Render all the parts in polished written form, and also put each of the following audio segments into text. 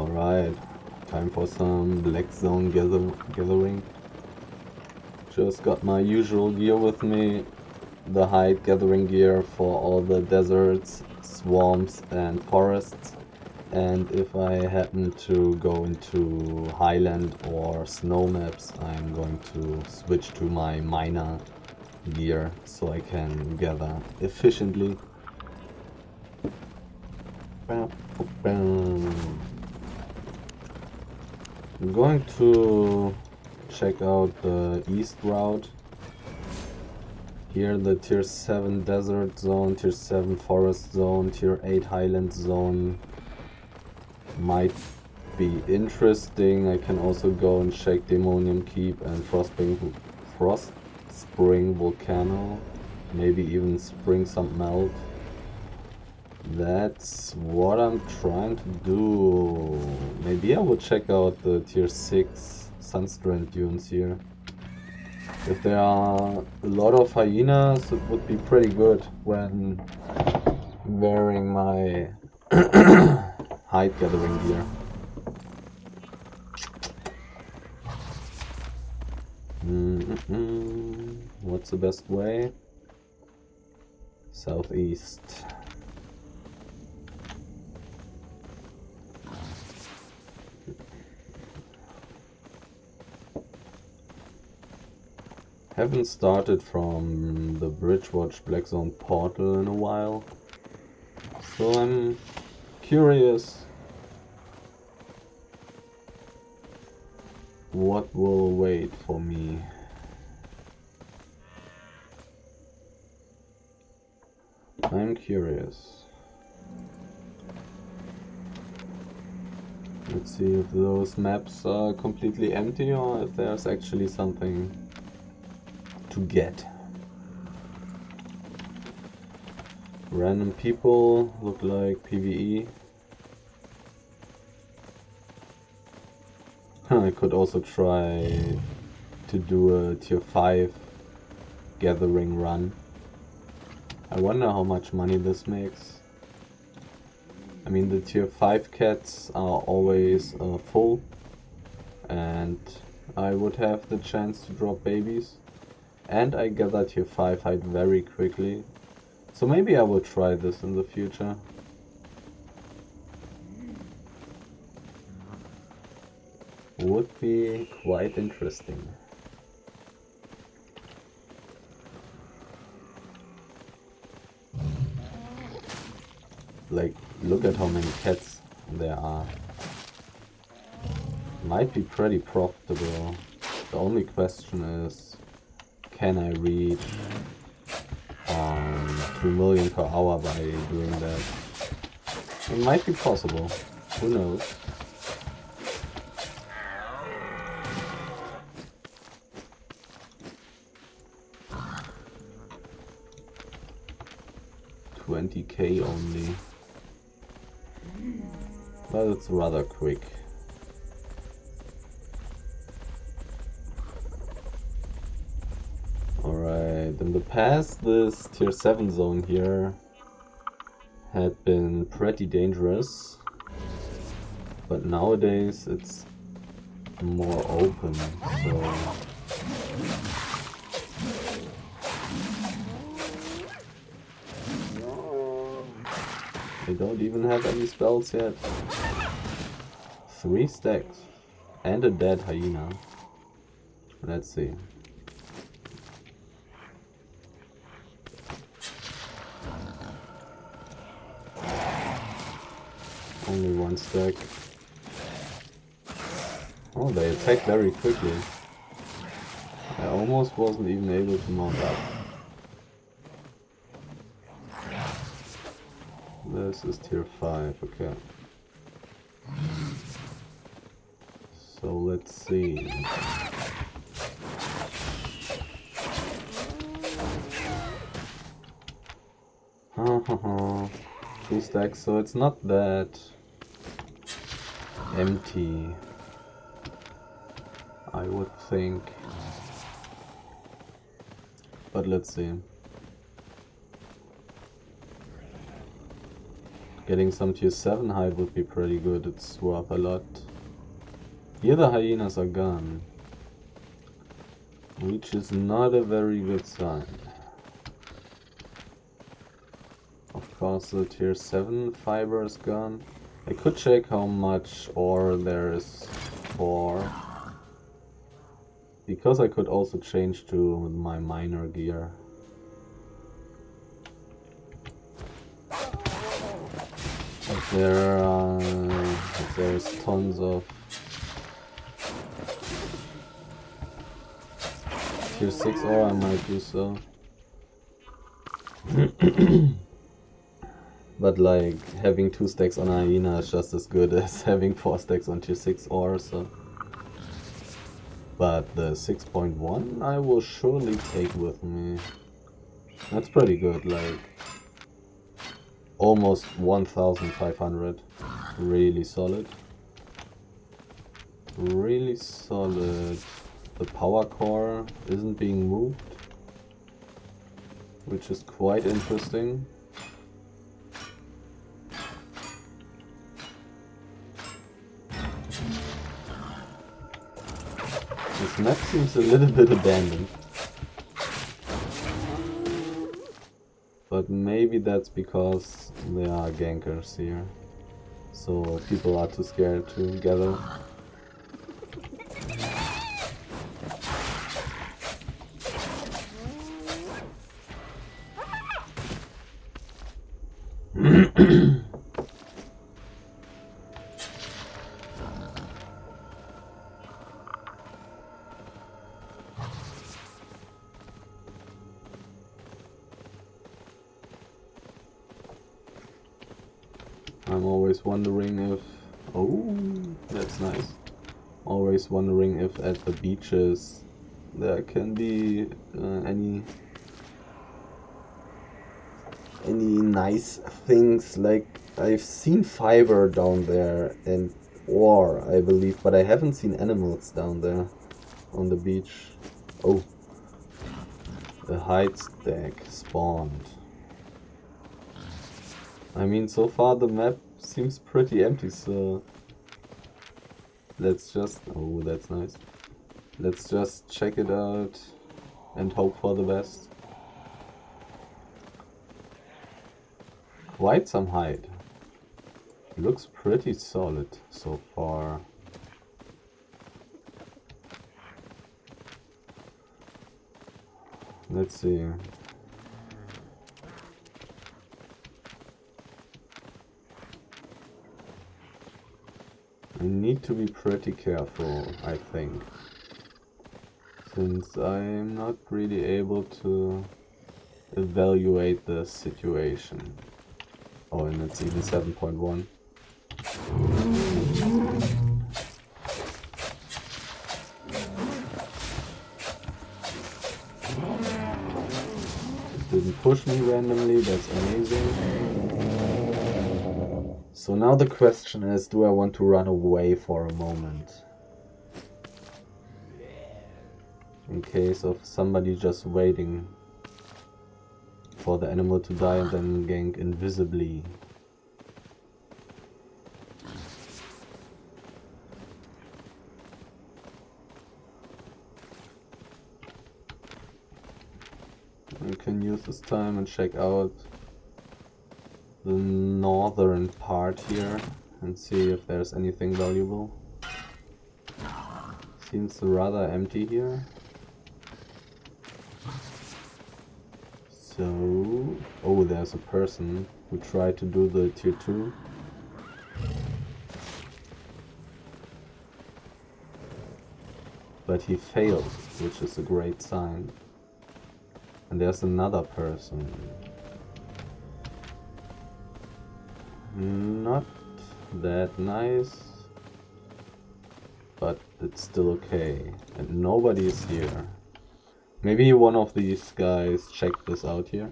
Alright, time for some Black Zone gathering. Just got my usual gear with me, the hide gathering gear for all the deserts, swamps and forests. And if I happen to go into highland or snow maps, I'm going to switch to my miner gear so I can gather efficiently. I'm going to check out the east route. Here the tier 7 desert zone, tier 7 forest zone, tier 8 highland zone might be interesting. I can also go and check Demonium Keep and Frost Spring Volcano, maybe even Spring-Sump Melt. That's what I'm trying to do. Maybe I will check out the tier 6 Sunstrand dunes here. If there are a lot of hyenas, it would be pretty good when wearing my hide gathering gear. What's the best way? Southeast. Haven't started from the Bridgewatch Black Zone portal in a while, so I'm curious what will wait for me. I'm curious. Let's see if those maps are completely empty or if there's actually something to get. Random people look like PvE. I could also try to do a tier 5 gathering run. I wonder how much money this makes. I mean, the tier 5 cats are always full, and I would have the chance to drop babies. And I gather tier 5 hide very quickly. So maybe I will try this in the future. Would be quite interesting. Like, look at how many cats there are. Might be pretty profitable. The only question is, can I reach 2 million per hour by doing that? It might be possible. Who knows? $20k only. But it's rather quick. Alright, in the past this tier 7 zone here had been pretty dangerous, but nowadays it's more open, so I don't even have any spells yet. 3 stacks and a dead hyena. Let's see. Only 1 stack. Oh, they attack very quickly. I almost wasn't even able to mount up. This is tier 5, okay. So let's see. Hahaha. 2 stacks, so it's not that empty, I would think. But let's see. Getting some tier 7 hide would be pretty good, it's worth a lot. Here the hyenas are gone, which is not a very good sign. Of course the tier 7 fiber is gone. I could check how much ore there is for, because I could also change to my miner gear. But there's tons of tier 6 ore, I might do so. But like, having 2 stacks on a hyena is just as good as having 4 stacks on tier 6 ore, so. But the 6.1 I will surely take with me. That's pretty good, like almost 1500. Really solid. Really solid. The power core isn't being moved, which is quite interesting. This map seems a little bit abandoned. But maybe that's because there are gankers here. So people are too scared to gather. I'm always wondering if... Oh, that's nice. Always wondering if at the beaches there can be any nice things. Like, I've seen fiber down there and ore, I believe, but I haven't seen animals down there on the beach. Oh, the hide stack spawned. I mean, so far the map seems pretty empty, so let's just... Oh, that's nice. Let's just check it out and hope for the best. Quite some hide. Looks pretty solid so far. Let's see. I need to be pretty careful, I think, since I'm not really able to evaluate the situation. Oh, and it's even 7.1. It didn't push me randomly, that's amazing. So now the question is, do I want to run away for a moment? In case of somebody just waiting for the animal to die and then gank invisibly. I can use this time and check out the northern part here and see if there's anything valuable. Seems rather empty here. So... Oh, there's a person who tried to do the tier 2. But he failed, which is a great sign. And there's another person. Not that nice, but it's still okay. And nobody is here. Maybe one of these guys checked this out here.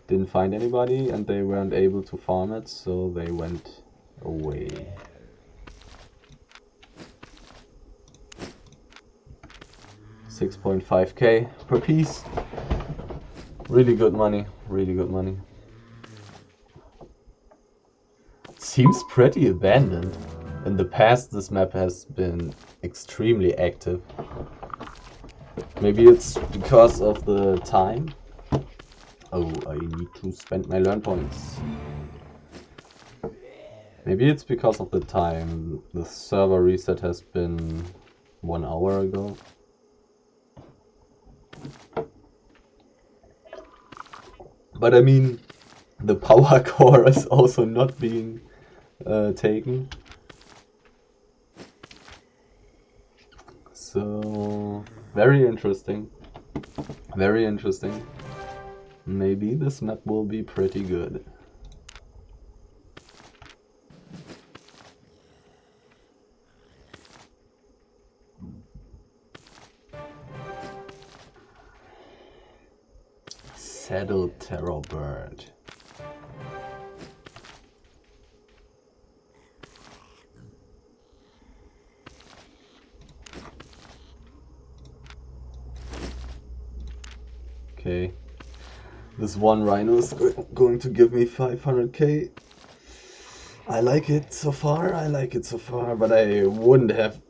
Didn't find anybody and they weren't able to farm it, so they went away. $6.5k per piece. Really good money, really good money. seems pretty abandoned. In the past, this map has been extremely active. Maybe it's because of the time. Oh, I need to spend my learn points. Maybe it's because of the time. The server reset has been 1 hour ago. But I mean, the power core is also not being taken. So, very interesting. Very interesting. Maybe this map will be pretty good. Saddle Terror Bird. Okay. This one rhino is going to give me 500k. I like it so far, but I wouldn't have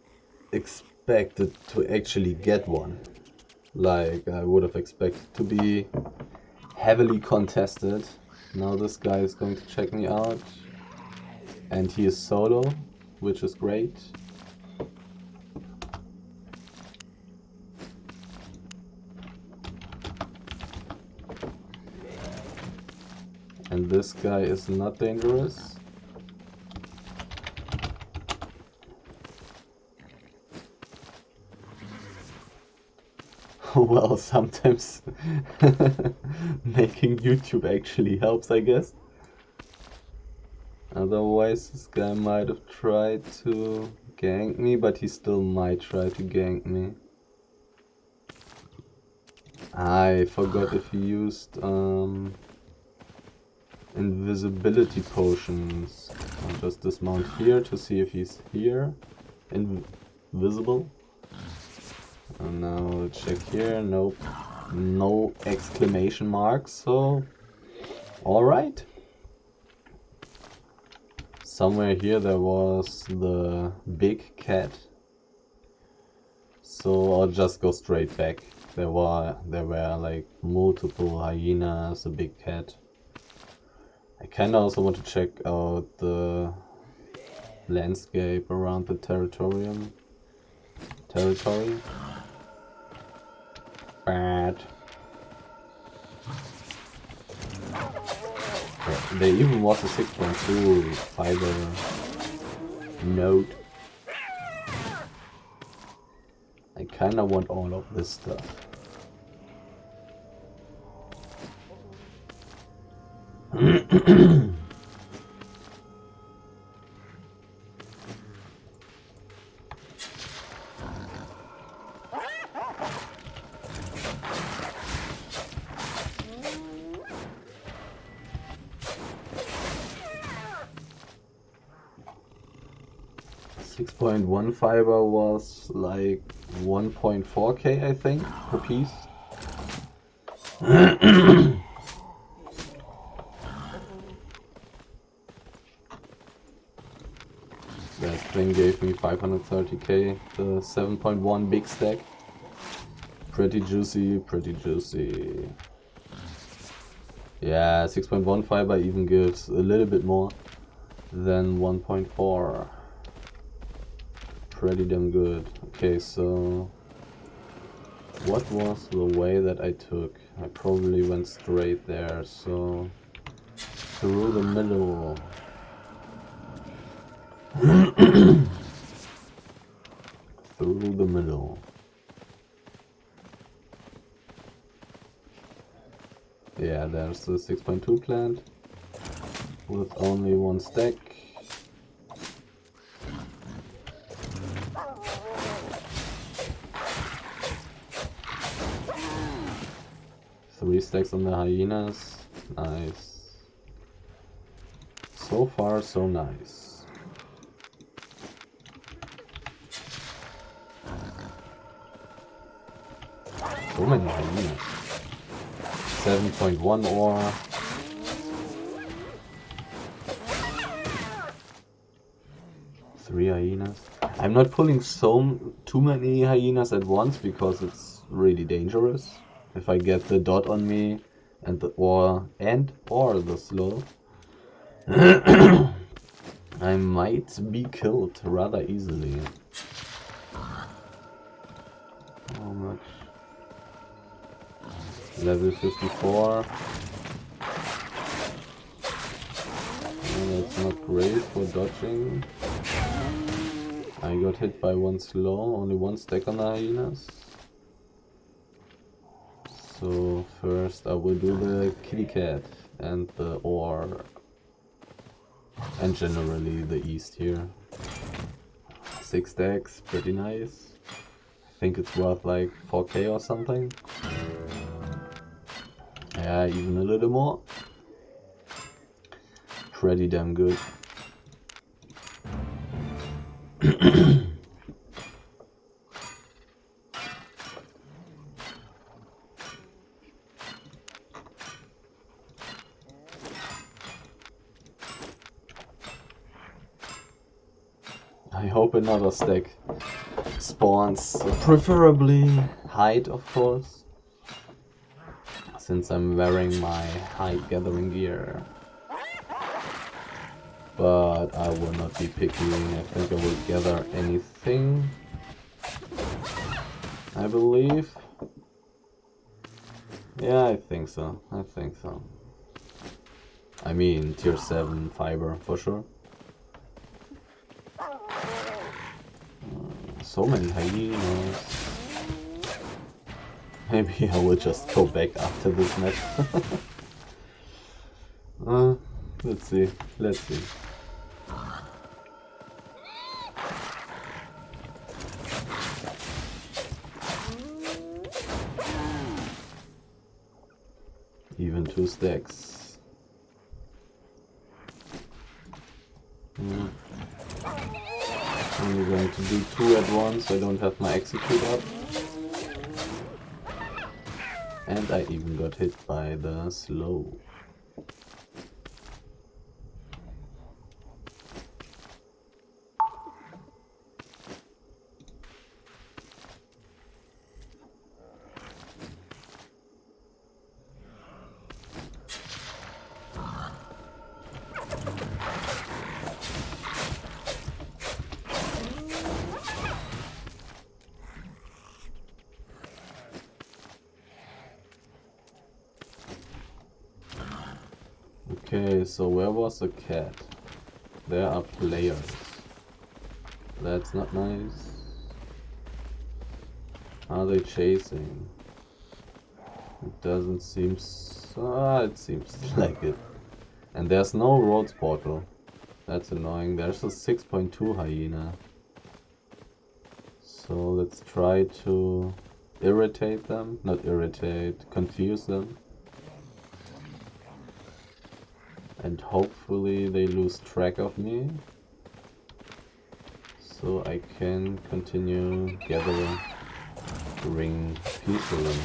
expected to actually get one. Like, I would have expected to be heavily contested. Now this guy is going to check me out. And he is solo, which is great. And this guy is not dangerous. Well, sometimes making YouTube actually helps, I guess. Otherwise, this guy might have tried to gank me, but he still might try to gank me. I forgot if he used invisibility potions. I'll just dismount here to see if he's here. Invisible. And now check here. Nope. No exclamation marks, so alright. Somewhere here there was the big cat. So I'll just go straight back. There were like multiple hyenas, a big cat. I kinda also want to check out the landscape around the territory. Bad. There even was a 6.2 fiber node. I kinda want all of this stuff. 6.1 fiber was like 1.4k, I think, per piece. That thing gave me 530k, the 7.1 big stack. Pretty juicy, pretty juicy. Yeah, 6.1 fiber even gives a little bit more than 1.4. Pretty damn good. Okay, so what was the way that I took? I probably went straight there, so through the middle. Through the middle. Yeah, there's the 6.2 plant with only one stack. Three stacks on the hyenas. Nice. So far, so nice. So many hyenas. 7.1 ore. 3 hyenas. I'm not pulling too many hyenas at once because it's really dangerous. If I get the dot on me and or the slow, I might be killed rather easily. How much? Level 54. That's not great for dodging. I got hit by one slow, only one stack on the hyenas. So first I will do the kitty cat and the ore. And generally the east here. 6 stacks, pretty nice. I think it's worth like 4k or something. Yeah, even a little more. Pretty damn good. I hope another stack spawns, preferably hide, of course, since I'm wearing my hide gathering gear. But I will not be picky. I think I will gather anything, I believe. Yeah, I think so. I mean, tier 7 fiber for sure. So many hyenas. Maybe I will just go back after this match. Let's see. Even 2 stacks. I'm going to do 2 at once, so I don't have my execute up. And I even got hit by the slow. Okay, so where was the cat? There are players. That's not nice. Are they chasing? It doesn't seem so. It seems like it. And there's no roads portal. That's annoying. There's a 6.2 hyena. So let's try to irritate them. Not irritate, confuse them. And hopefully they lose track of me, so I can continue gathering peacefully.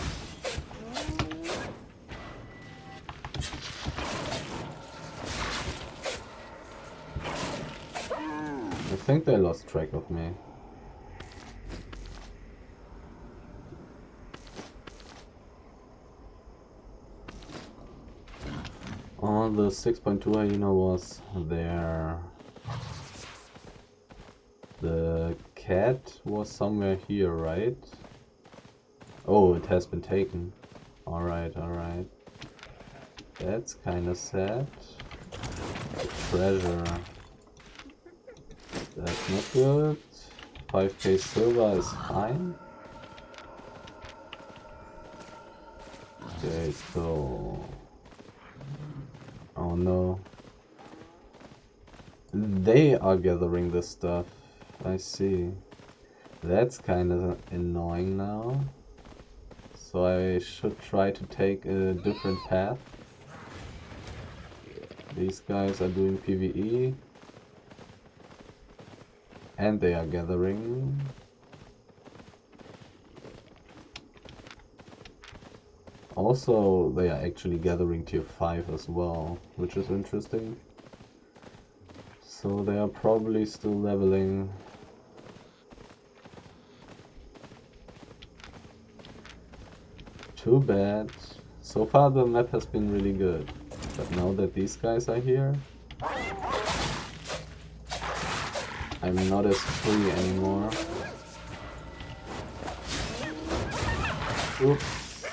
I think they lost track of me. Oh, the 6.2 hyena was there. The cat was somewhere here, right? Oh, it has been taken. Alright. That's kinda sad. The treasure. That's not good. 5k silver is fine. Okay, so... Oh no. They are gathering this stuff. I see. That's kind of annoying now. So I should try to take a different path. These guys are doing PvE. And they are gathering. Also, they are actually gathering tier 5 as well, which is interesting. So they are probably still leveling. Too bad. So far the map has been really good. But now that these guys are here, I'm not as free anymore. Oops.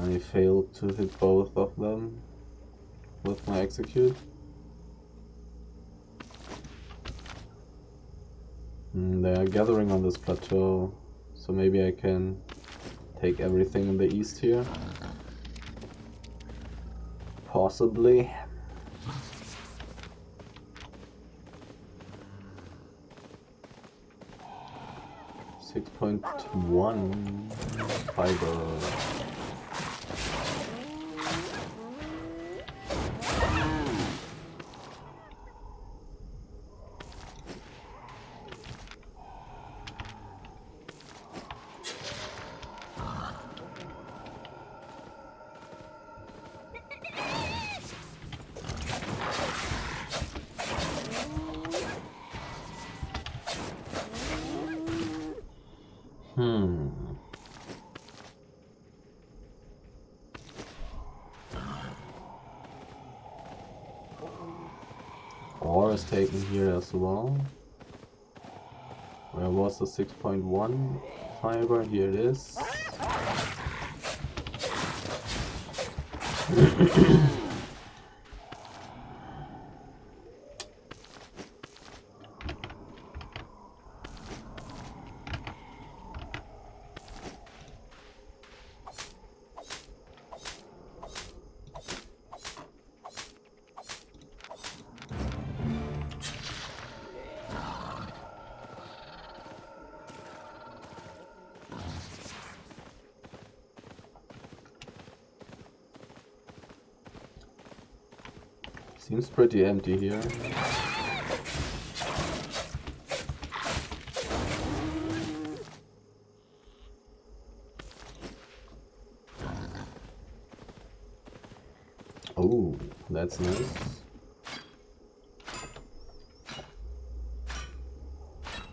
I failed to hit both of them with my execute. They are gathering on this plateau, so maybe I can take everything in the east here. Possibly. .1 fiber. Ore is taken here as well. Where was the 6.1 fiber? Here it is. Seems pretty empty here. Oh, that's nice.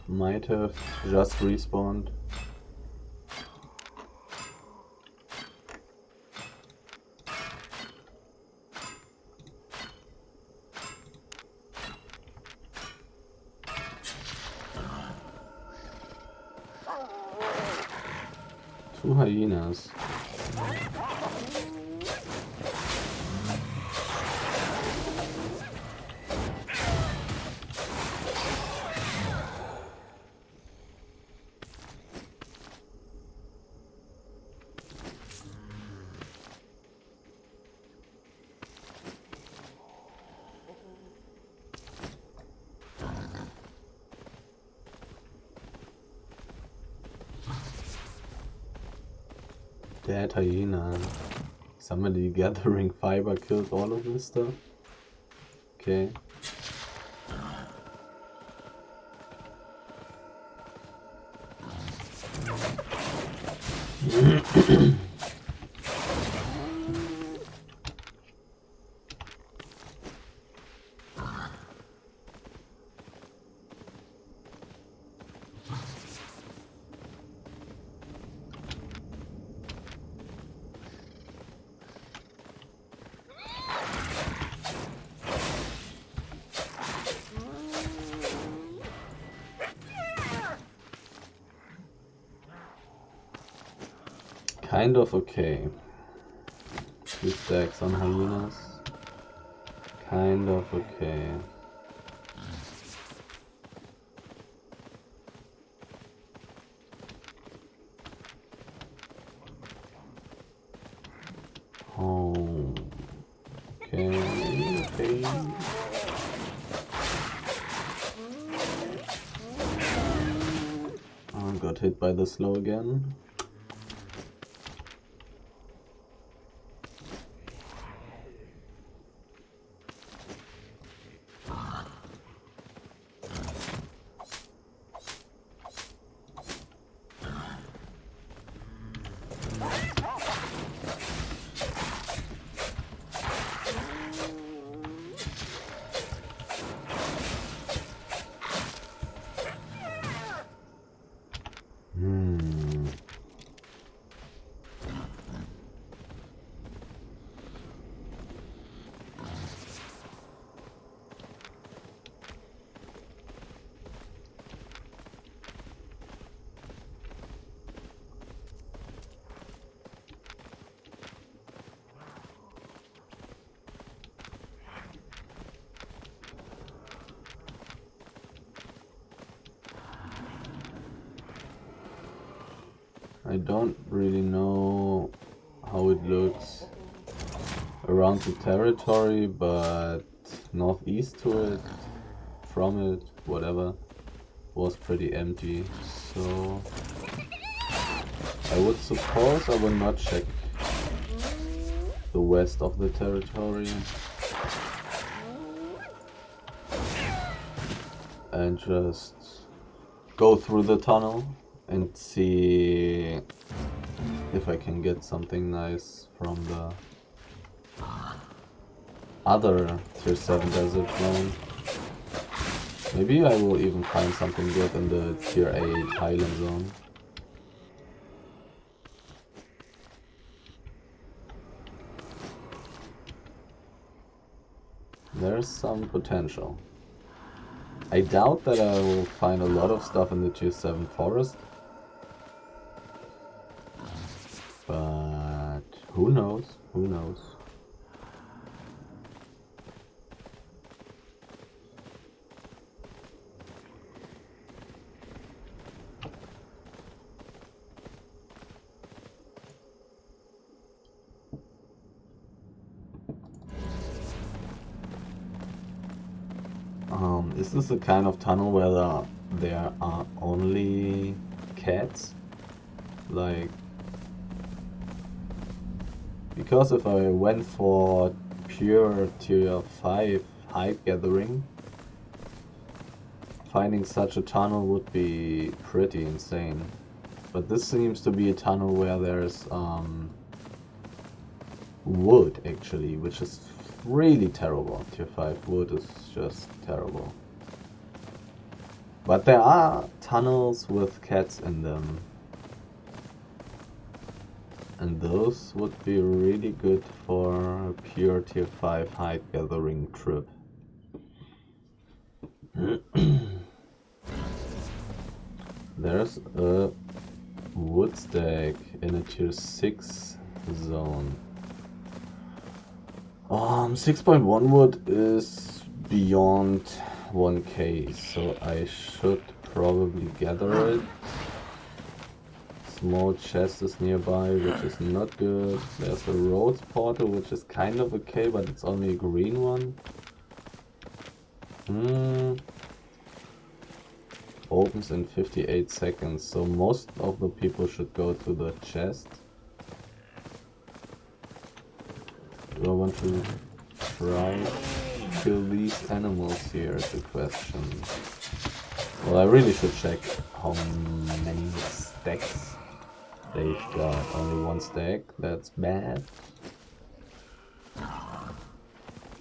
Might have just respawned. Two hyenas. Dead hyena. Somebody gathering fiber killed all of this stuff. Okay. Kind of okay. 2 stacks on hyenas. Kind of okay. Oh. Okay. Okay. Oh, got hit by the slow again. I don't really know how it looks around the territory, but northeast to it, from it, whatever, was pretty empty. So I would suppose I will not check the west of the territory and just go through the tunnel and see if I can get something nice from the other tier 7 desert zone. Maybe I will even find something good in the tier 8 highland zone. There's some potential. I doubt that I will find a lot of stuff in the tier 7 forest. But who knows? Who knows? Is this a kind of tunnel where there are only cats? Like, because if I went for pure tier 5 hide gathering, finding such a tunnel would be pretty insane. But this seems to be a tunnel where there's wood actually, which is really terrible. Tier 5 wood is just terrible. But there are tunnels with cats in them. And those would be really good for a pure tier 5 hide gathering trip. There's a wood stack in a tier 6 zone. 6.1 wood is beyond 1k, so I should probably gather it. Small chest is nearby, which is not good. There's a roads portal, which is kind of okay, but it's only a green one. Opens in 58 seconds, so most of the people should go to the chest. Do I want to try to kill these animals here is the question. Well, I really should check how many stacks they've got. Only one stack, that's bad.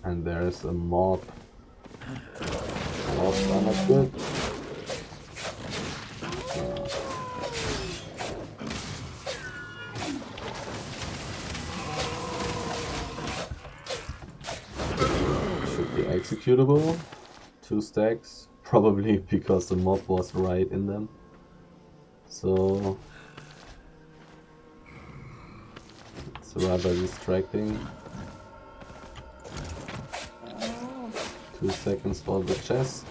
And there's a mob. Mobs are not good. Should be executable. 2 stacks. Probably because the mob was right in them. So it's rather distracting. 2 seconds for the chest.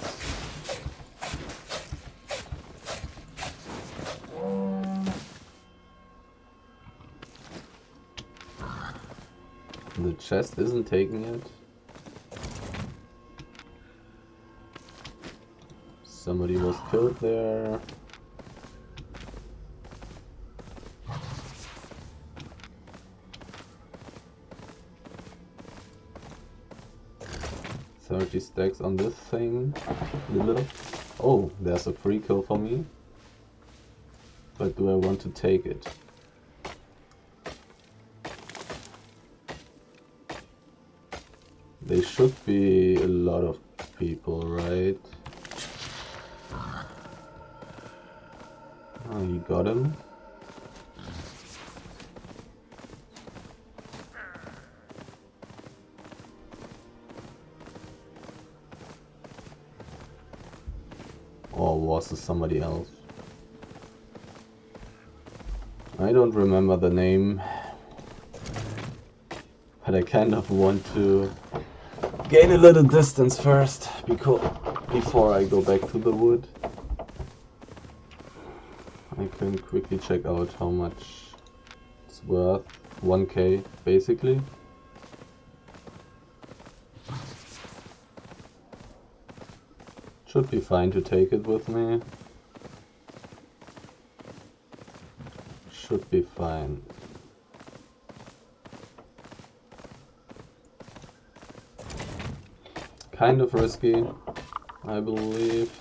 The chest isn't taking it. Somebody was killed there. $30 stacks on this thing. Oh, there's a free kill for me. But do I want to take it? There should be a lot of people, right? Oh, you got him. Or was it somebody else? I don't remember the name. But I kind of want to gain a little distance first before I go back to the wood. I can quickly check out how much it's worth. 1k basically. Should be fine to take it with me. Should be fine. Kind of risky, I believe.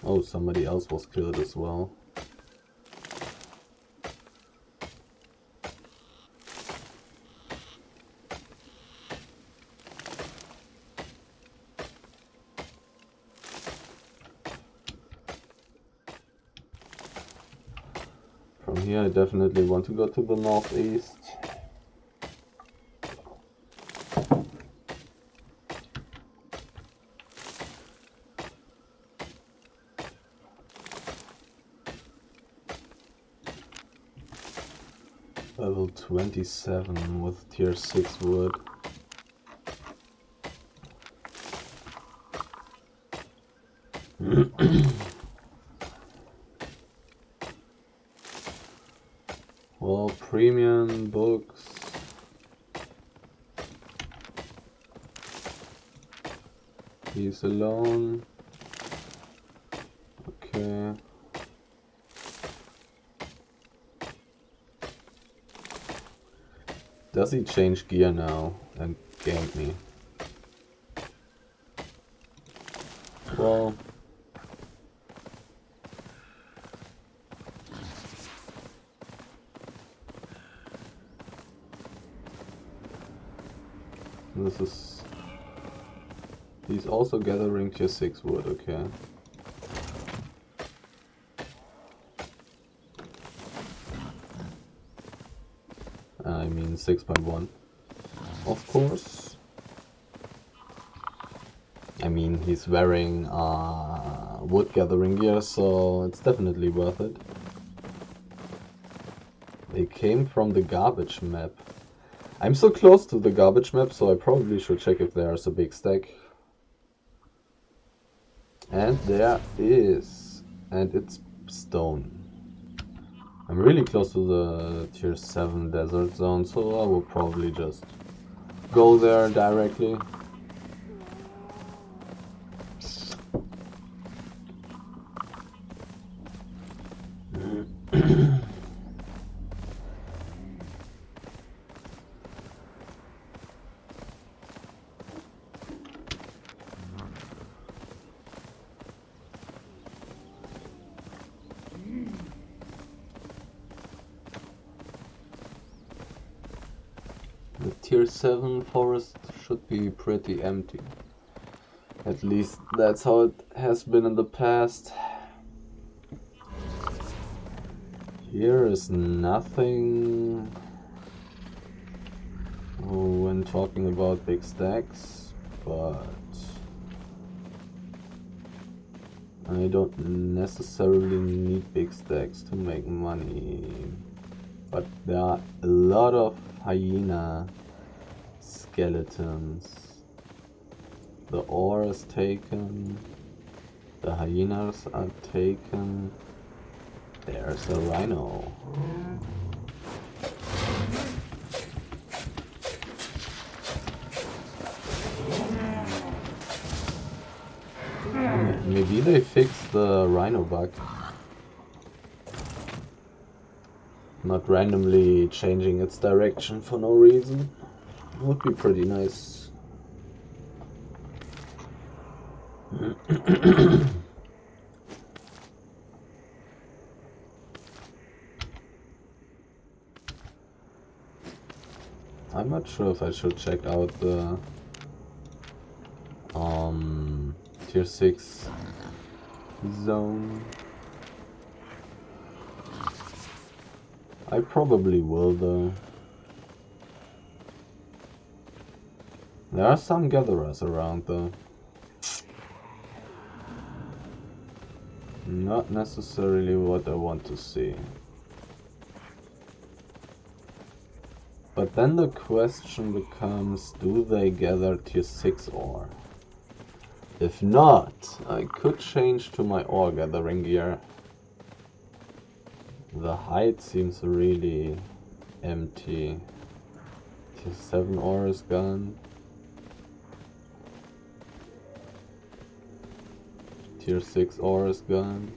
Oh, somebody else was killed as well. From here I definitely want to go to the northeast. Level 27 with tier 6 wood. Well, premium books. He's alone. Okay. Does he change gear now and gank me? Well, this is... He's also gathering tier 6 wood, okay. I mean 6.1, of course. I mean, he's wearing wood gathering gear, so it's definitely worth it. They came from the garbage map. I'm so close to the garbage map, so I probably should check if there's a big stack. And there is. And it's stone. I'm really close to the tier 7 desert zone, so I will probably just go there directly. The tier 7 forest should be pretty empty. At least that's how it has been in the past. Here is nothing when talking about big stacks, but I don't necessarily need big stacks to make money. But there are a lot of hyena skeletons. The ore is taken. The hyenas are taken. There's a rhino. Maybe they fixed the rhino bug. Not randomly changing its direction for no reason. Would be pretty nice. I'm not sure if I should check out the tier 6 zone. I probably will though. There are some gatherers around though. Not necessarily what I want to see. But then the question becomes, do they gather tier 6 ore? If not, I could change to my ore gathering gear. The hide seems really empty. Tier 7 ore is gone. Tier 6 ore is gone.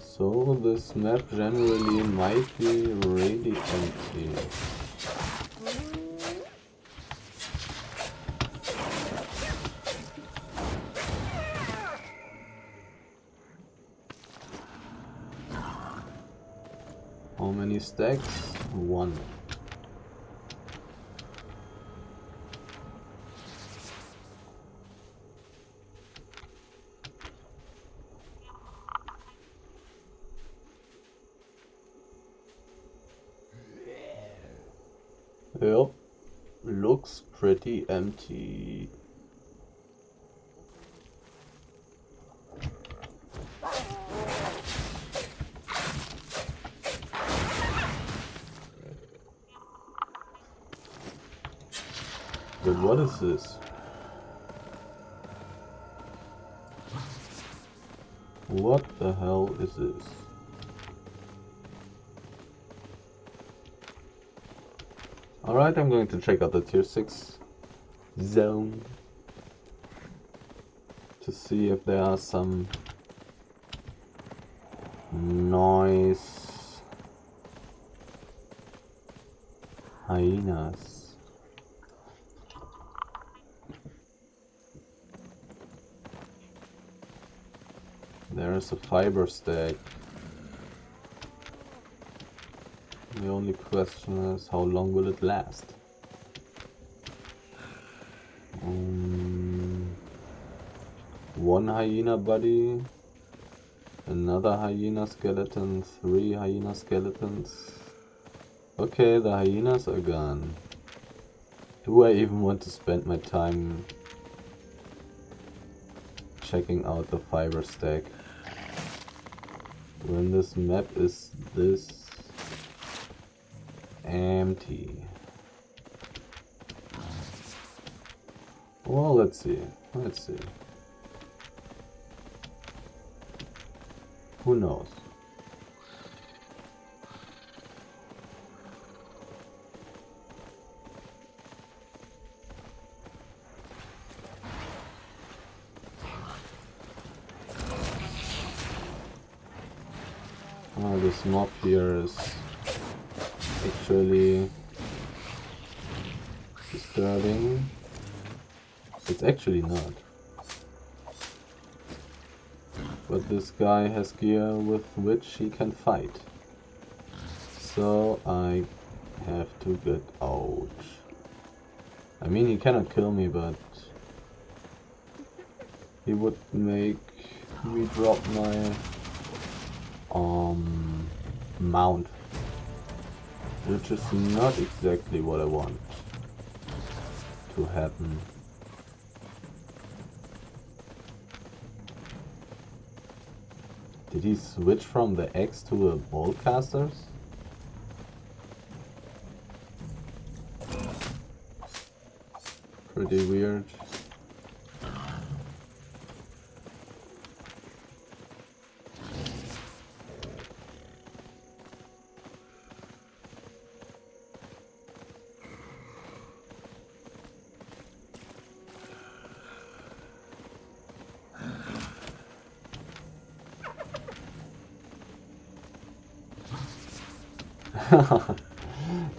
So this map generally might be really empty. How many stacks? 1. Yep, looks pretty empty. But what is this? What the hell is this? Alright, I'm going to check out the tier 6 zone to see if there are some noise hyenas. There's a fiber stack. The only question is, how long will it last? One hyena body, another hyena skeleton, 3 hyena skeletons. Okay, the hyenas are gone. Do I even want to spend my time checking out the fiber stack when this map is this empty? Well, let's see. Who knows? Oh, this mob here is actually disturbing. It's actually not. But this guy has gear with which he can fight. So I have to get out. I mean, he cannot kill me, but he would make me drop my mount, which is not exactly what I want to happen. Did he switch from the X to a Boltcasters? Pretty weird.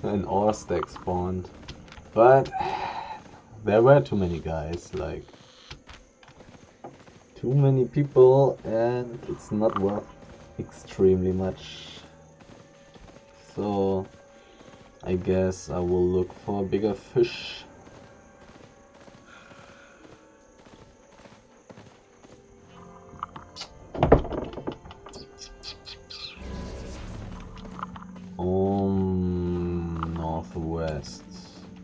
An ore stack spawned, but there were too many guys, like too many people, and it's not worth extremely much. So I guess I will look for bigger fish. Northwest,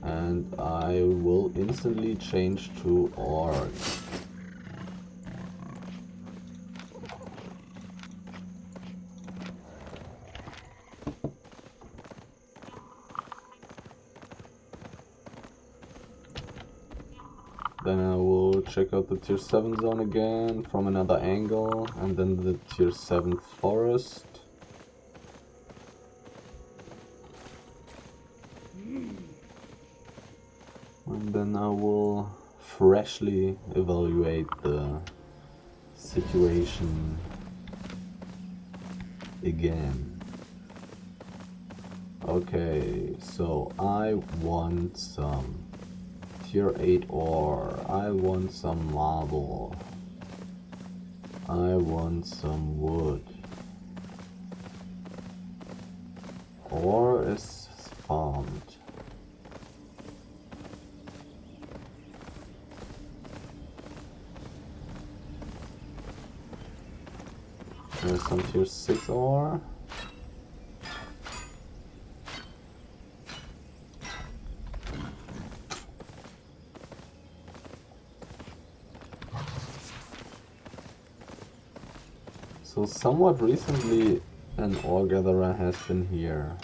and I will instantly change to orc. check out the tier 7 zone again from another angle, and then the tier 7 forest. And then I will freshly evaluate the situation again. Okay, so I want some tier 8 ore, I want some marble, I want some wood. Ore is farmed. There's some tier 6 ore. So somewhat recently an ore gatherer has been here,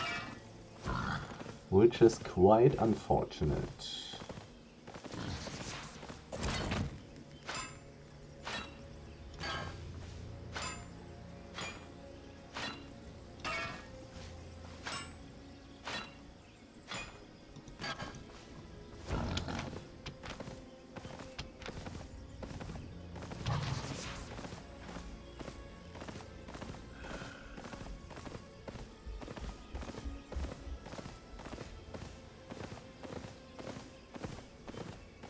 which is quite unfortunate.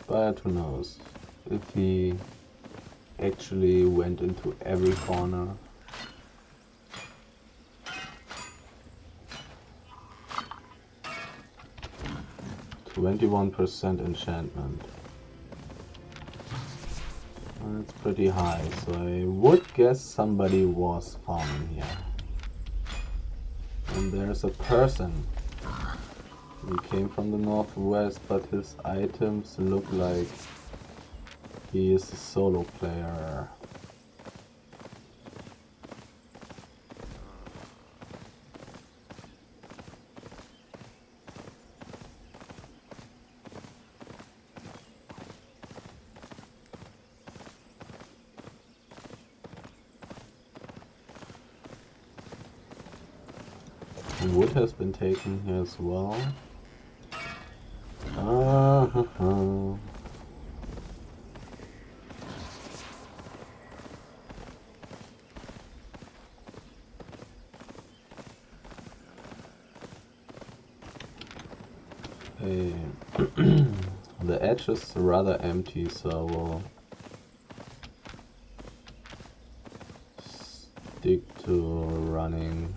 But who knows if he actually went into every corner. %21 enchantment. That's pretty high, so I would guess somebody was farming here. And there's a person. He came from the northwest, but his items look like he is a solo player. Wood has been taken here as well. Hey. The edge is rather empty, so I will stick to running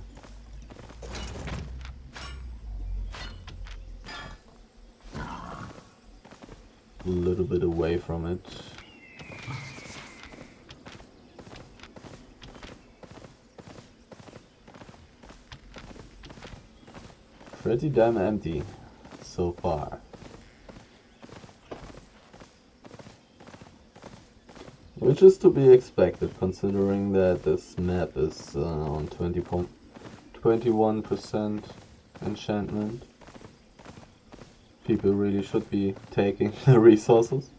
a little bit away from it. Pretty damn empty so far. Which is to be expected, considering that this map is on 21% enchantment. People really should be taking the resources.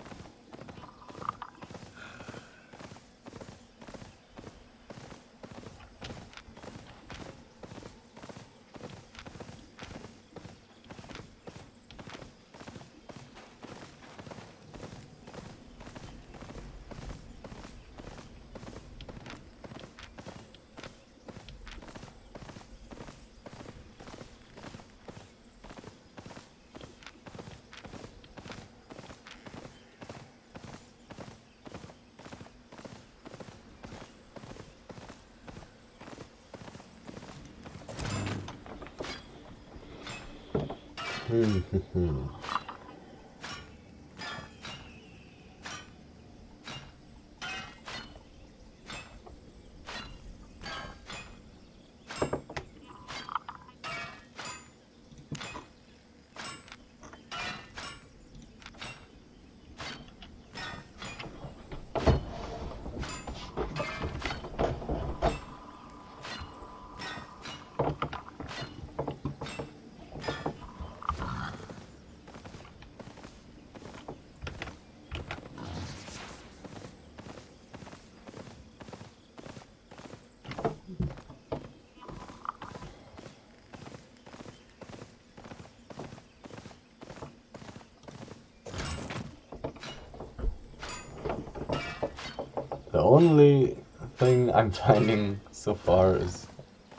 The only thing I'm finding so far is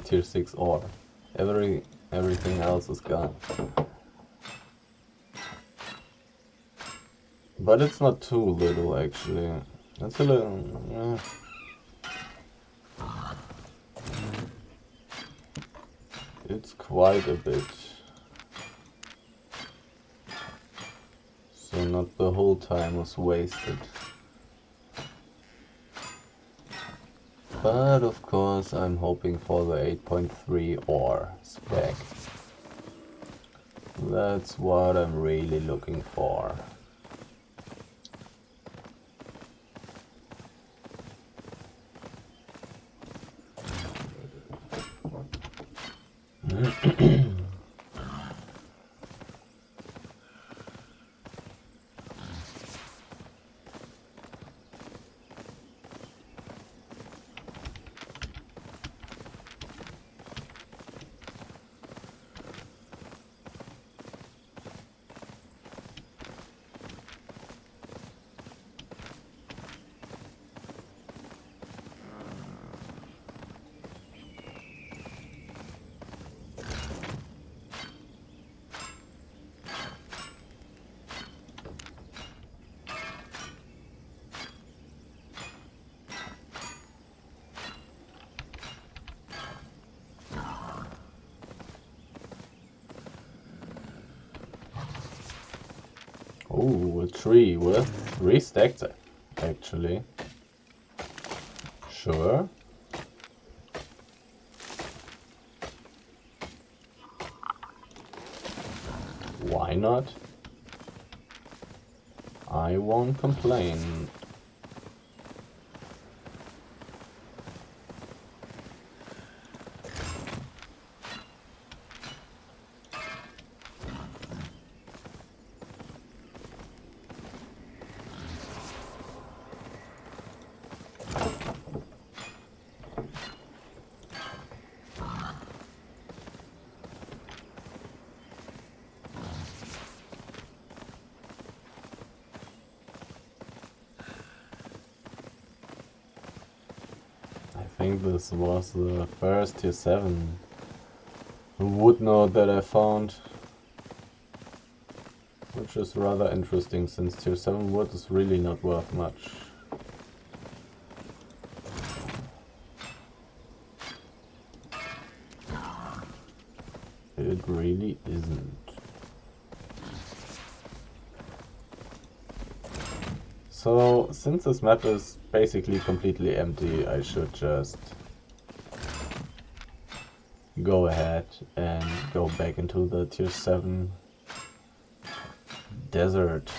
tier 6 ore. Everything else is gone. But it's not too little actually. It's a little... it's quite a bit. So not the whole time was wasted. But of course I'm hoping for the 8.3 ore spec. That's what I'm really looking for. Oh, a tree with 3 stacks actually. Sure. Why not? I won't complain. I think this was the first tier 7 wood node that I found, which is rather interesting since tier 7 wood is really not worth much. It really isn't. So, since this map is basically completely empty, I should just go ahead and go back into the tier 7 desert.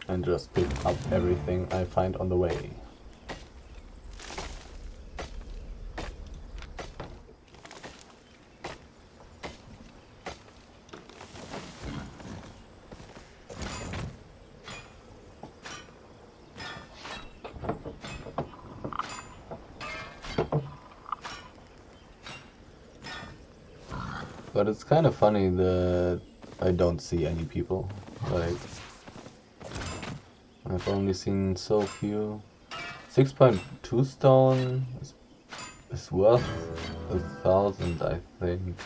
And just pick up everything I find on the way. But it's kind of funny that I don't see any people. Like, I've only seen so few. 6.2 stone is worth 1,000, I think.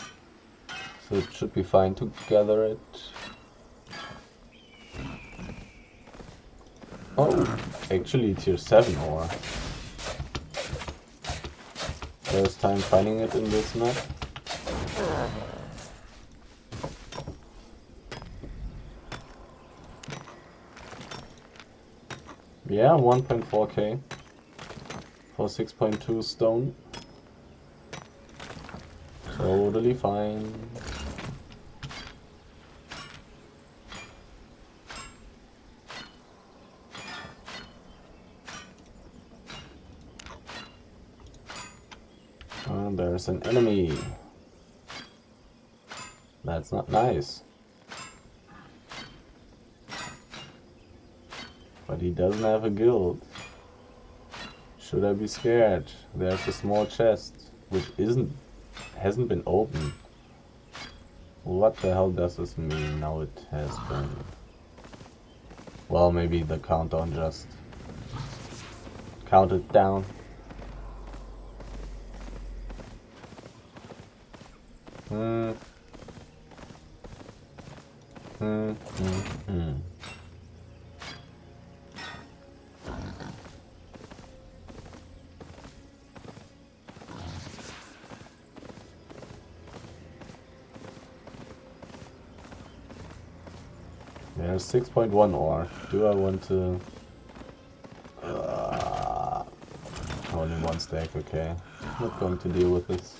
So it should be fine to gather it. Oh, actually tier 7 ore. First time finding it in this map. Yeah, 1.4k for 6.2 stone. Totally fine. Oh, there's an enemy. That's not nice. But he doesn't have a guild. Should I be scared? There's a small chest, which isn't hasn't been opened. What the hell does this mean? Now it has been. Well, maybe the countdown just counted down. There's 6.1 ore. Do I want to... only one stack, okay. Not going to deal with this.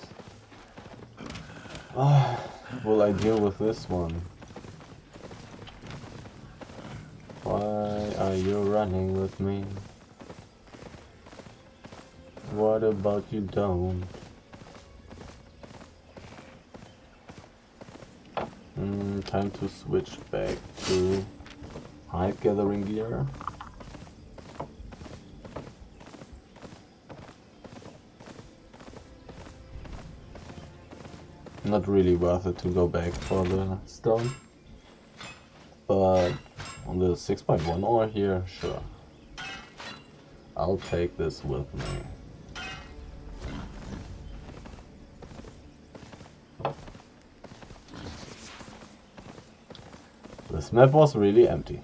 Will I deal with this one? Why are you running with me? What about you don't? Time to switch back to hide gathering gear. Not really worth it to go back for the stone, but on the 6.1 ore here, sure. I'll take this with me. This map was really empty.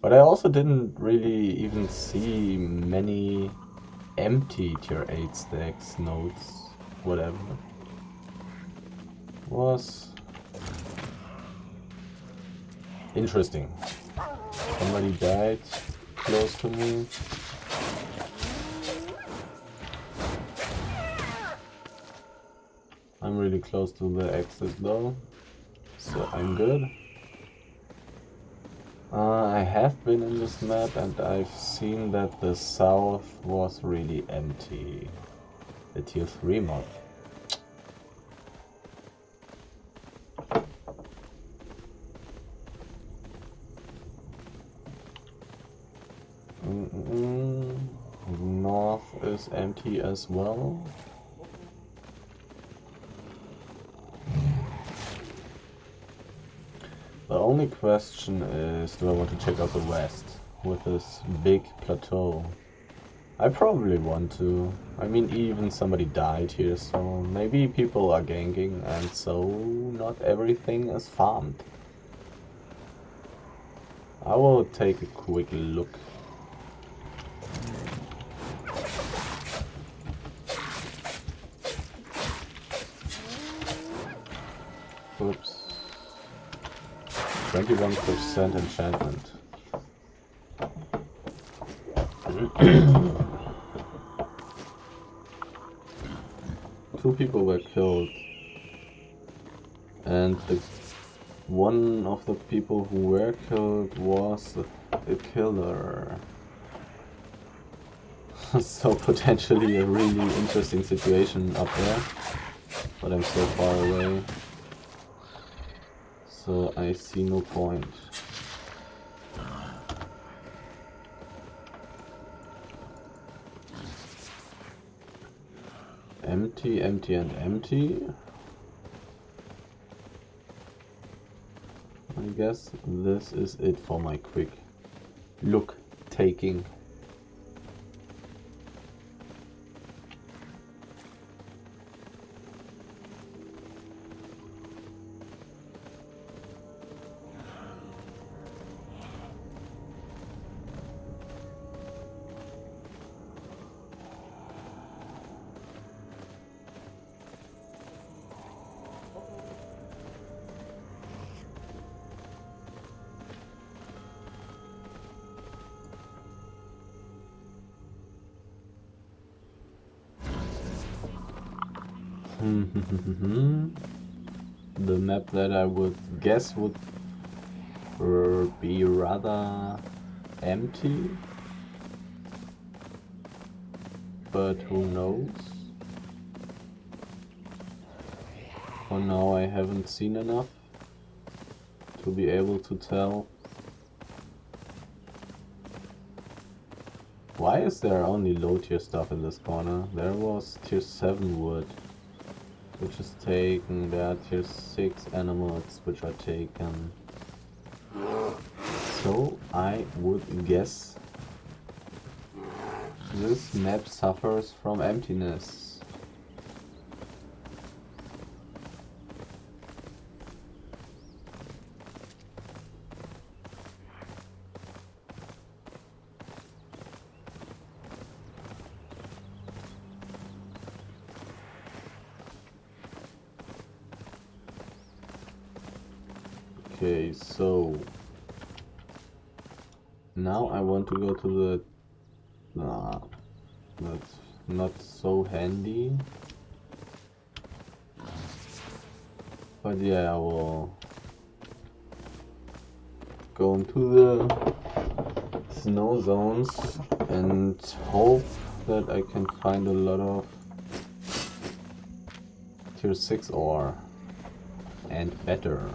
But I also didn't really even see many empty tier 8 stacks, nodes, whatever. Was interesting. Somebody died close to me. I'm really close to the exit though, so I'm good. I have been in this map and I've seen that the south was really empty. The tier 3 mod. North is empty as well. The only question is, do I want to check out the west with this big plateau? I probably want to. I mean, even somebody died here, so maybe people are ganking and so not everything is farmed. I will take a quick look. Oops. 21% enchantment. Two people were killed. And one of the people who were killed was a killer. So potentially a really interesting situation up there. But I'm so far away. So I see no point. Empty, empty and empty. I guess this is it for my quick look taking. The map that I would guess would be rather empty, but who knows? For now I haven't seen enough to be able to tell Why is there only low tier stuff in this corner? There was tier 7 wood, which is taken. There are tier 6 animals, which are taken. So I would guess this map suffers from emptiness. Okay, so now I want to go to the... that's not so handy. But yeah, I will go into the snow zones and hope that I can find a lot of tier 6 ore and better.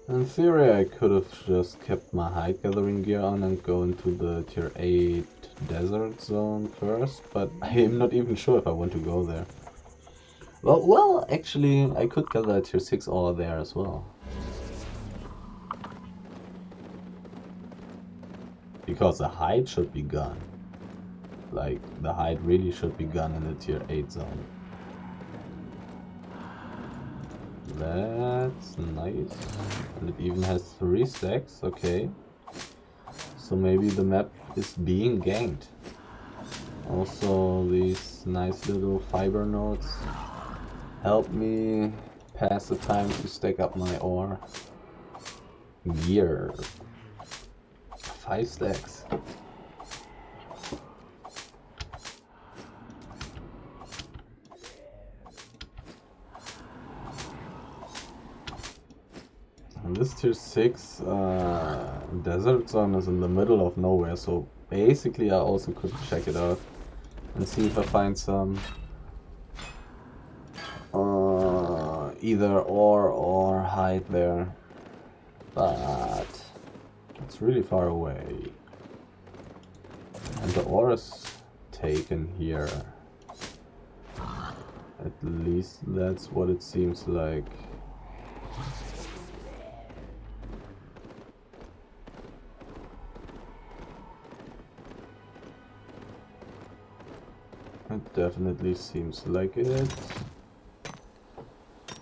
In theory, I could have just kept my hide gathering gear on and go into the tier 8 desert zone first, but I am not even sure if I want to go there. Well, actually, I could gather tier 6 ore there as well. Because the hide should be gone. Like, the hide really should be gone in the tier 8 zone. That's nice. And it even has 3 stacks, okay. So maybe the map is being ganked. Also, these nice little fiber nodes help me pass the time to stack up my ore. Gear. 5 stacks. And this tier 6 desert zone is in the middle of nowhere, so basically I also could check it out and see if I find some either ore or hide there. But it's really far away. And the ore is taken here. At least that's what it seems like. It definitely seems like it.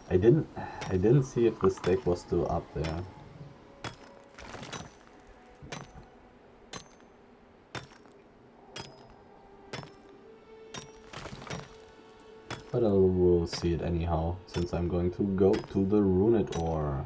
I didn't see if the stack was still up there. But I will see it anyhow, since I'm going to go to the runed ore.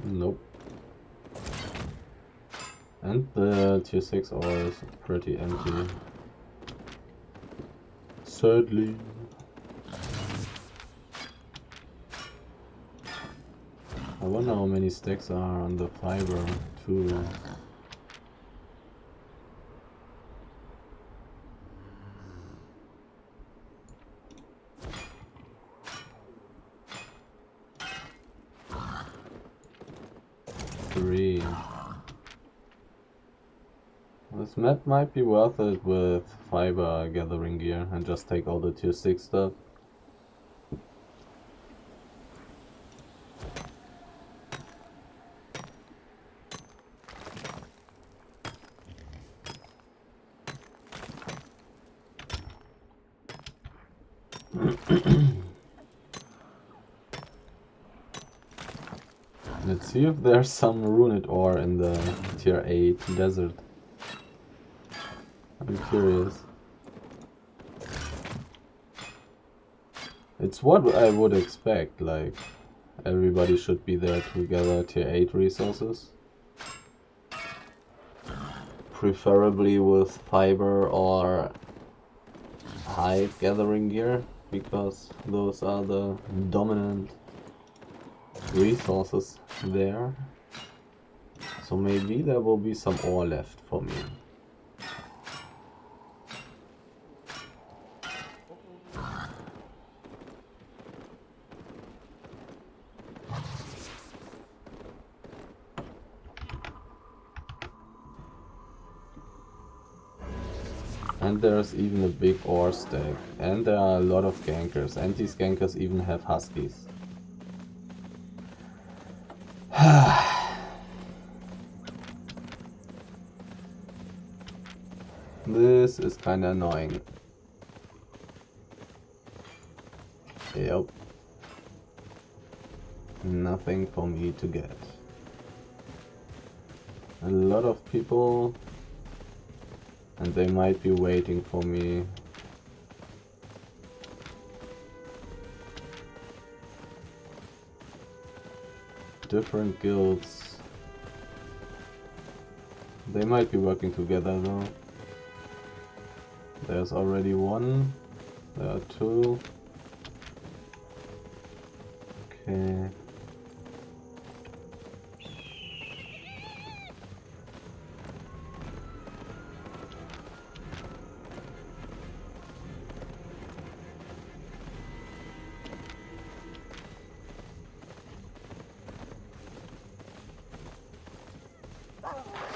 Nope. And the tier 6 ore is pretty empty. Sadly. I wonder how many stacks are on the fiber too. This map might be worth it with fiber gathering gear and just take all the tier 6 stuff. Let's see if there's some runed ore in the tier 8 desert. I'm curious. It's what I would expect, like everybody should be there to gather tier 8 resources. Preferably with fiber or hide gathering gear, because those are the dominant resources there. So maybe there will be some ore left for me. And there's even a big ore stack. And there are a lot of gankers. And these gankers even have huskies. This is kinda annoying. Yep. Nothing for me to get. A lot of people, and they might be waiting for me. Different guilds. They might be working together though. There's already one. There are two. Okay.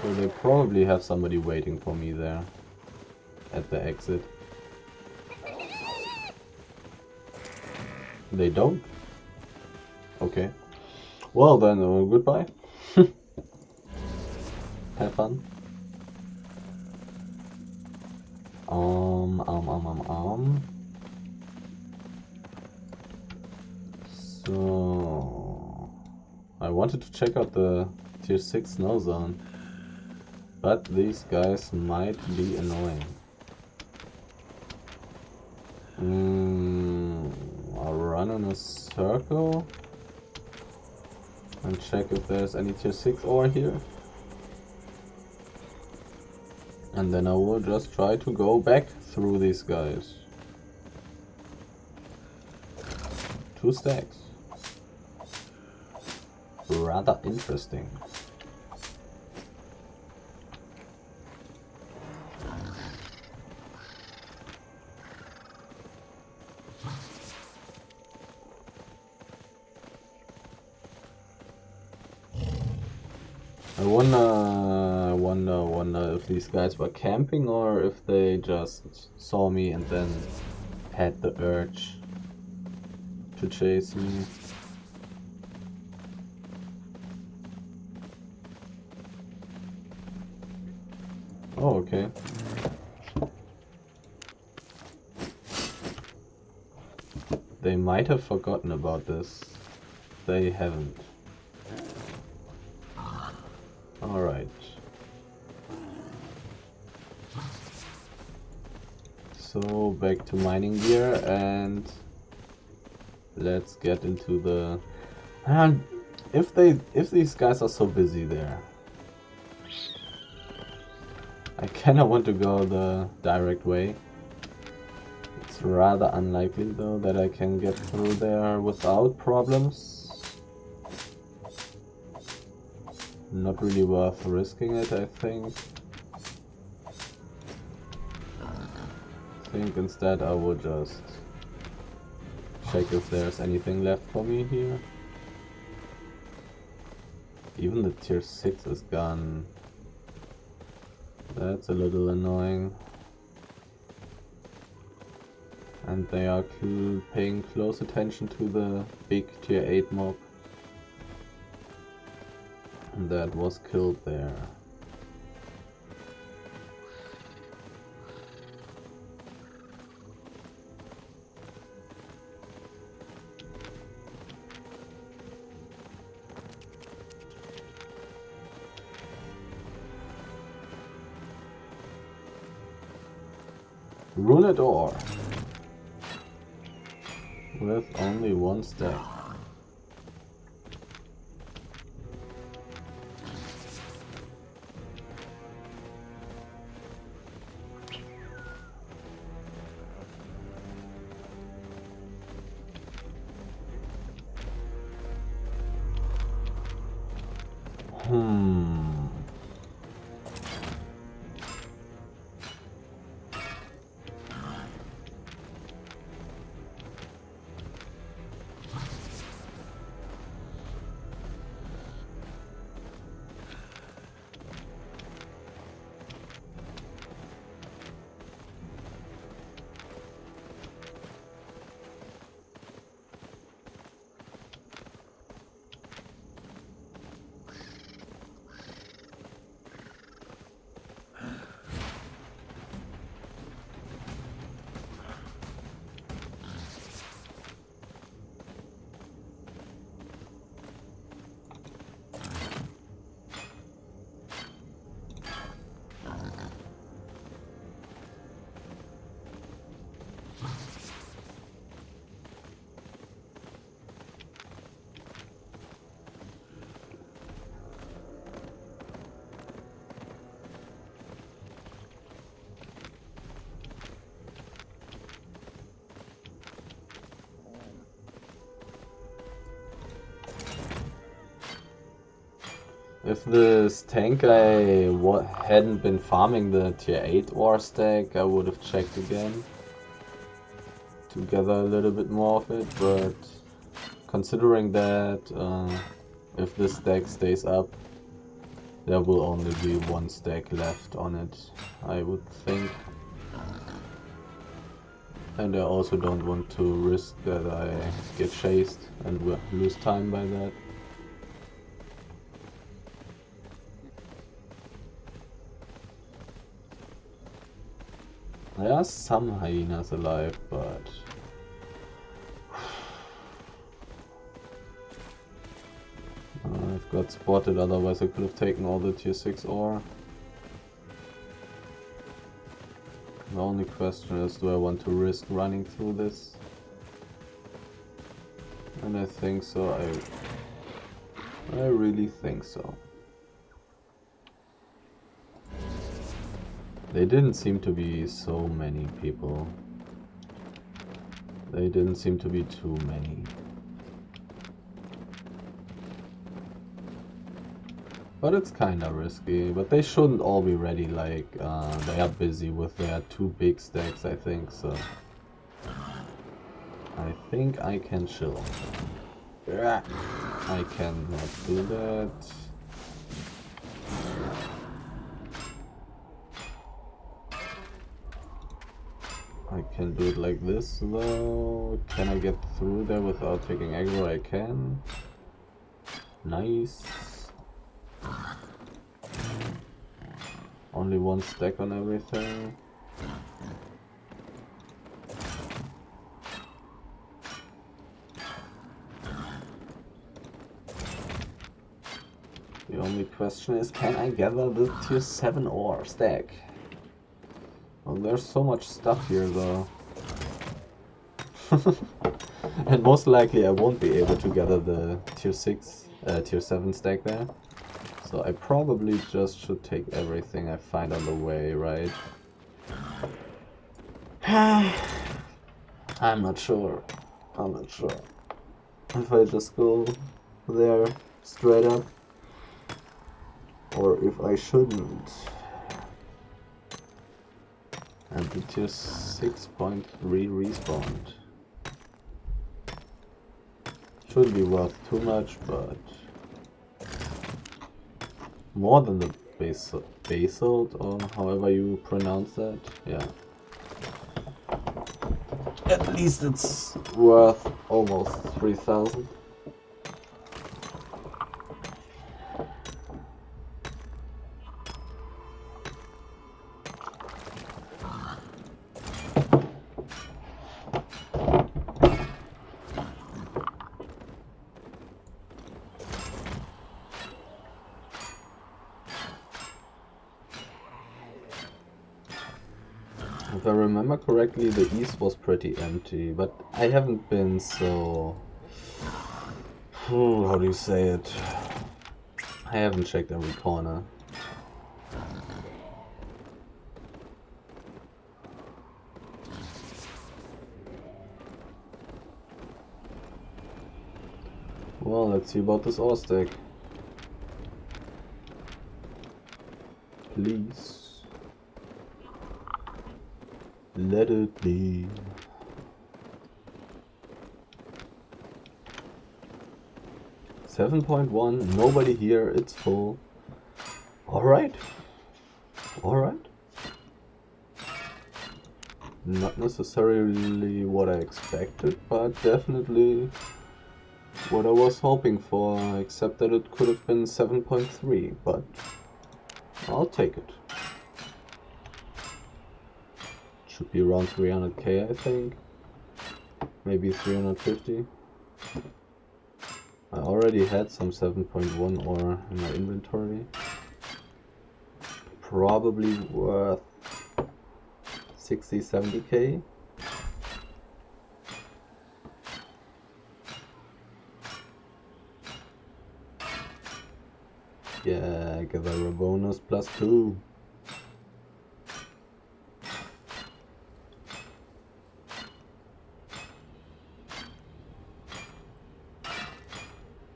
So they probably have somebody waiting for me there at the exit. They don't? Okay. Well then, goodbye. Have fun. So I wanted to check out the tier 6 snow zone, but these guys might be annoying. I'll run in a circle and check if there's any tier 6 ore here. And then I will just try to go back through these guys. 2 stacks. Rather interesting. I wonder if these guys were camping or if they just saw me and then had the urge to chase me. Oh, okay. They might have forgotten about this. They haven't. Alright. So back to mining gear and let's get into the... And if these guys are so busy there, I kinda want to go the direct way. It's rather unlikely though that I can get through there without problems. Not really worth risking it, I think. I think instead I will just check if there's anything left for me here. Even the tier 6 is gone. That's a little annoying. And they are paying close attention to the big tier 8 mob that was killed there. Runed ore. with only one stack. If this tank guy hadn't been farming the tier 8 ore stack, I would have checked again to gather a little bit more of it, but considering that if this stack stays up, there will only be one stack left on it, I would think. And I also don't want to risk that I get chased and lose time by that. There are some hyenas alive, but I've got spotted, otherwise I could have taken all the tier 6 ore. The only question is, do I want to risk running through this? And I think so, I really think so. They didn't seem to be so many people. They didn't seem to be too many. But it's kinda risky, but they shouldn't all be ready, like, they are busy with their 2 big stacks, I think, so... I think I can chill. Yeah, I cannot do that. I can do it like this, though. Can I get through there without taking aggro? I can. Nice. Only one stack on everything. The only question is, can I gather the tier 7 ore stack? Well, there's so much stuff here, though. And most likely I won't be able to gather the tier 7 stack there. So I probably just should take everything I find on the way, right? I'm not sure. I'm not sure. If I just go there straight up, or if I shouldn't. And the tier 6.3 respawned. Shouldn't be worth too much, but more than the basalt, or however you pronounce that. Yeah. At least it's worth almost 3,000. If I remember correctly, the east was pretty empty, but I haven't been so... how do you say it? I haven't checked every corner. Well, let's see about this ore stack. Please. Let it be. .1, nobody here, it's full. Alright. Alright. Not necessarily what I expected, but definitely what I was hoping for, except that it could have been 7.3, but I'll take it. Should be around 300k, I think. Maybe 350. I already had some 7.1 ore in my inventory. Probably worth 60-70k. Yeah, gather a bonus +2.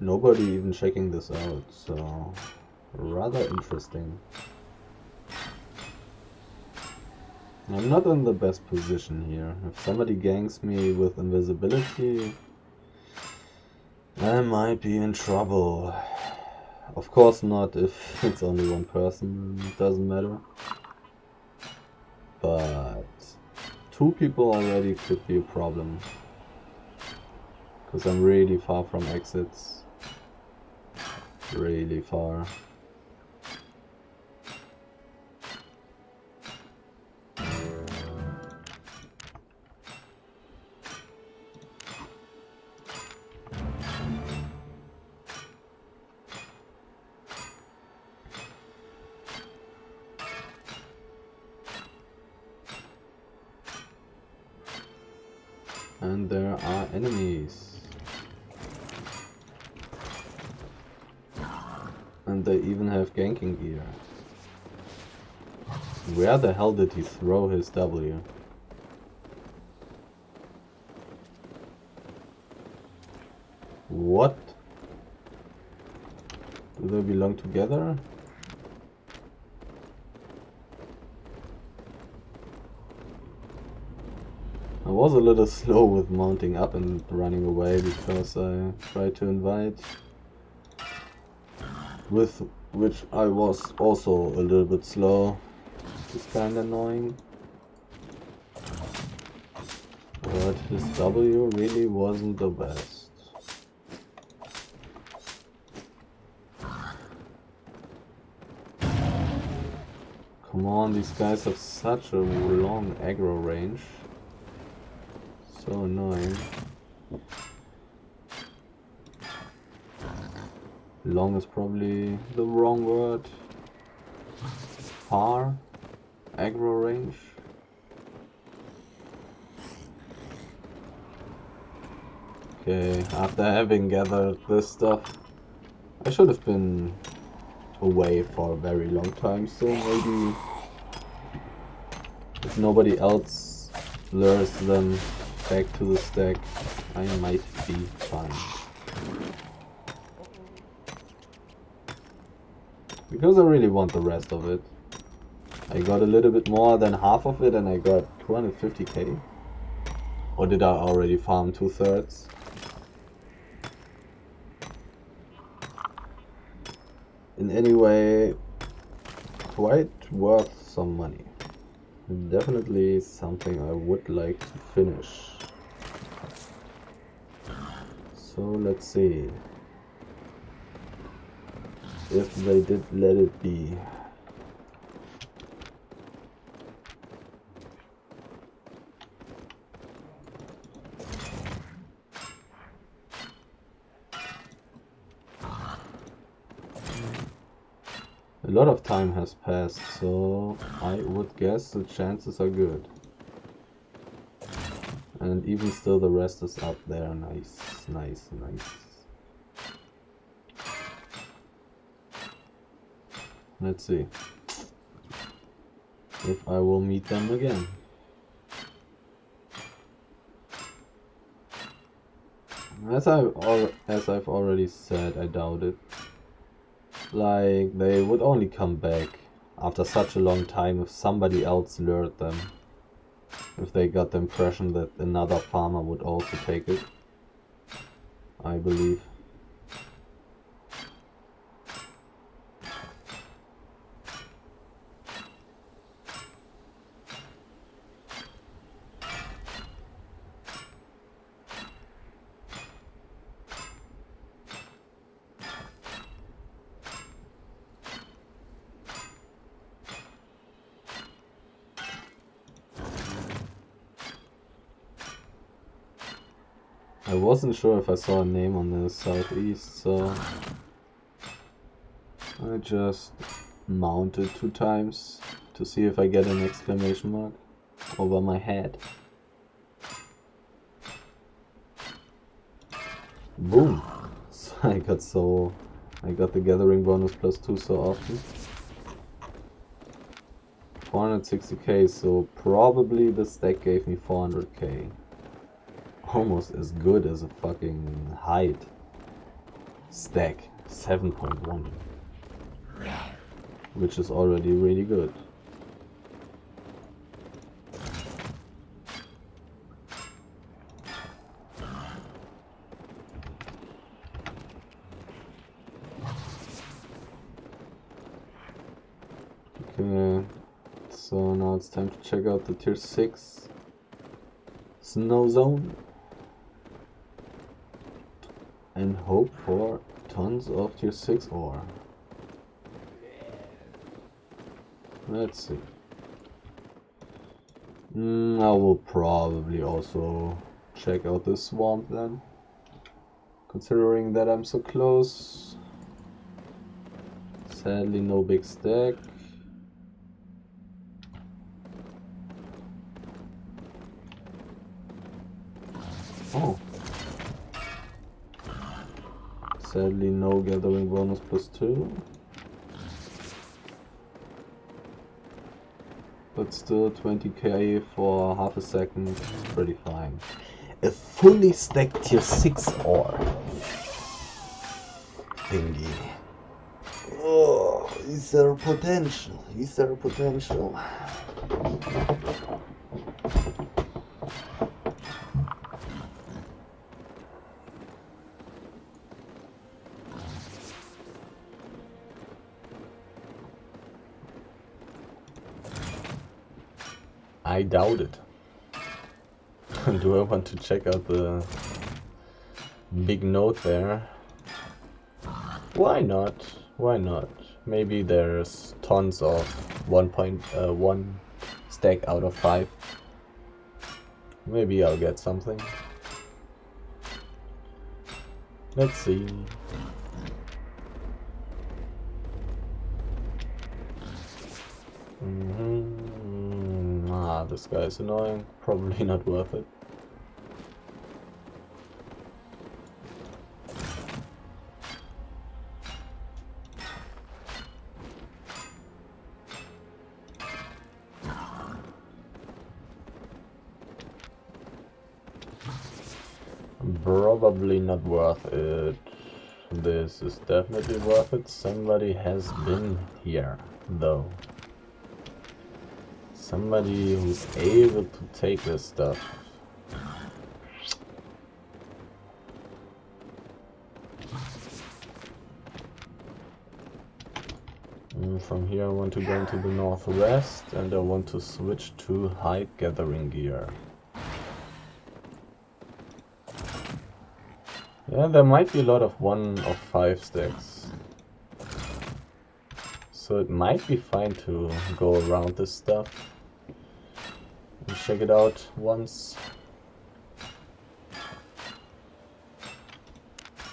Nobody even checking this out, so rather interesting. I'm not in the best position here. If somebody ganks me with invisibility, I might be in trouble. Of course not if it's only one person, it doesn't matter. But 2 people already could be a problem. Because I'm really far from exits. Really far. And there are enemies. And they even have ganking gear. Where the hell did he throw his W? What? Do they belong together? I was a little slow with mounting up and running away because I tried to invite, with which I was also a little bit slow. It's kinda annoying. But his W really wasn't the best. Come on, these guys have such a long aggro range. So annoying. Long is probably the wrong word. Far aggro range. Okay, after having gathered this stuff, I should have been away for a very long time, so maybe if nobody else lures them back to the stack, I might be fine. Because I really want the rest of it. I got a little bit more than half of it and I got 250k. Or did I already farm 2/3? In any way, quite worth some money. Definitely something I would like to finish. So let's see if they did let it be. A lot of time has passed, so I would guess the chances are good. And even still the rest is up there. Nice, nice, nice. Let's see if I will meet them again. As I've already said, I doubt it. Like, they would only come back after such a long time if somebody else lured them. If they got the impression that another farmer would also take it. I believe. I wasn't sure if I saw a name on the southeast, so I just mounted 2 times to see if I get an exclamation mark over my head. Boom! So I got the gathering bonus +2 so often. 460k, so probably the stack gave me 400k. Almost as good as a fucking hide stack, 7.1, which is already really good. Okay, so now it's time to check out the tier 6 snow zone and hope for tons of tier 6 ore. Let's see. I will probably also check out the swamp then, considering that I'm so close. Sadly no big stack. Oh. Sadly no gathering bonus +2. But still 20k for half a second is pretty fine. A fully stacked tier 6 ore thingy. Oh, is there potential? Is there potential? I doubt it. Do I want to check out the big note there? Why not? Why not? Maybe there's tons of 1.1 stack out of 5. Maybe I'll get something. Let's see. This guy is annoying. Probably not worth it. Probably not worth it. This is definitely worth it. Somebody has been here, though. Somebody who's able to take this stuff. From here I want to go into the northwest and I want to switch to hide gathering gear. Yeah, there might be a lot of 1 of 5 stacks. So it might be fine to go around this stuff and check it out once.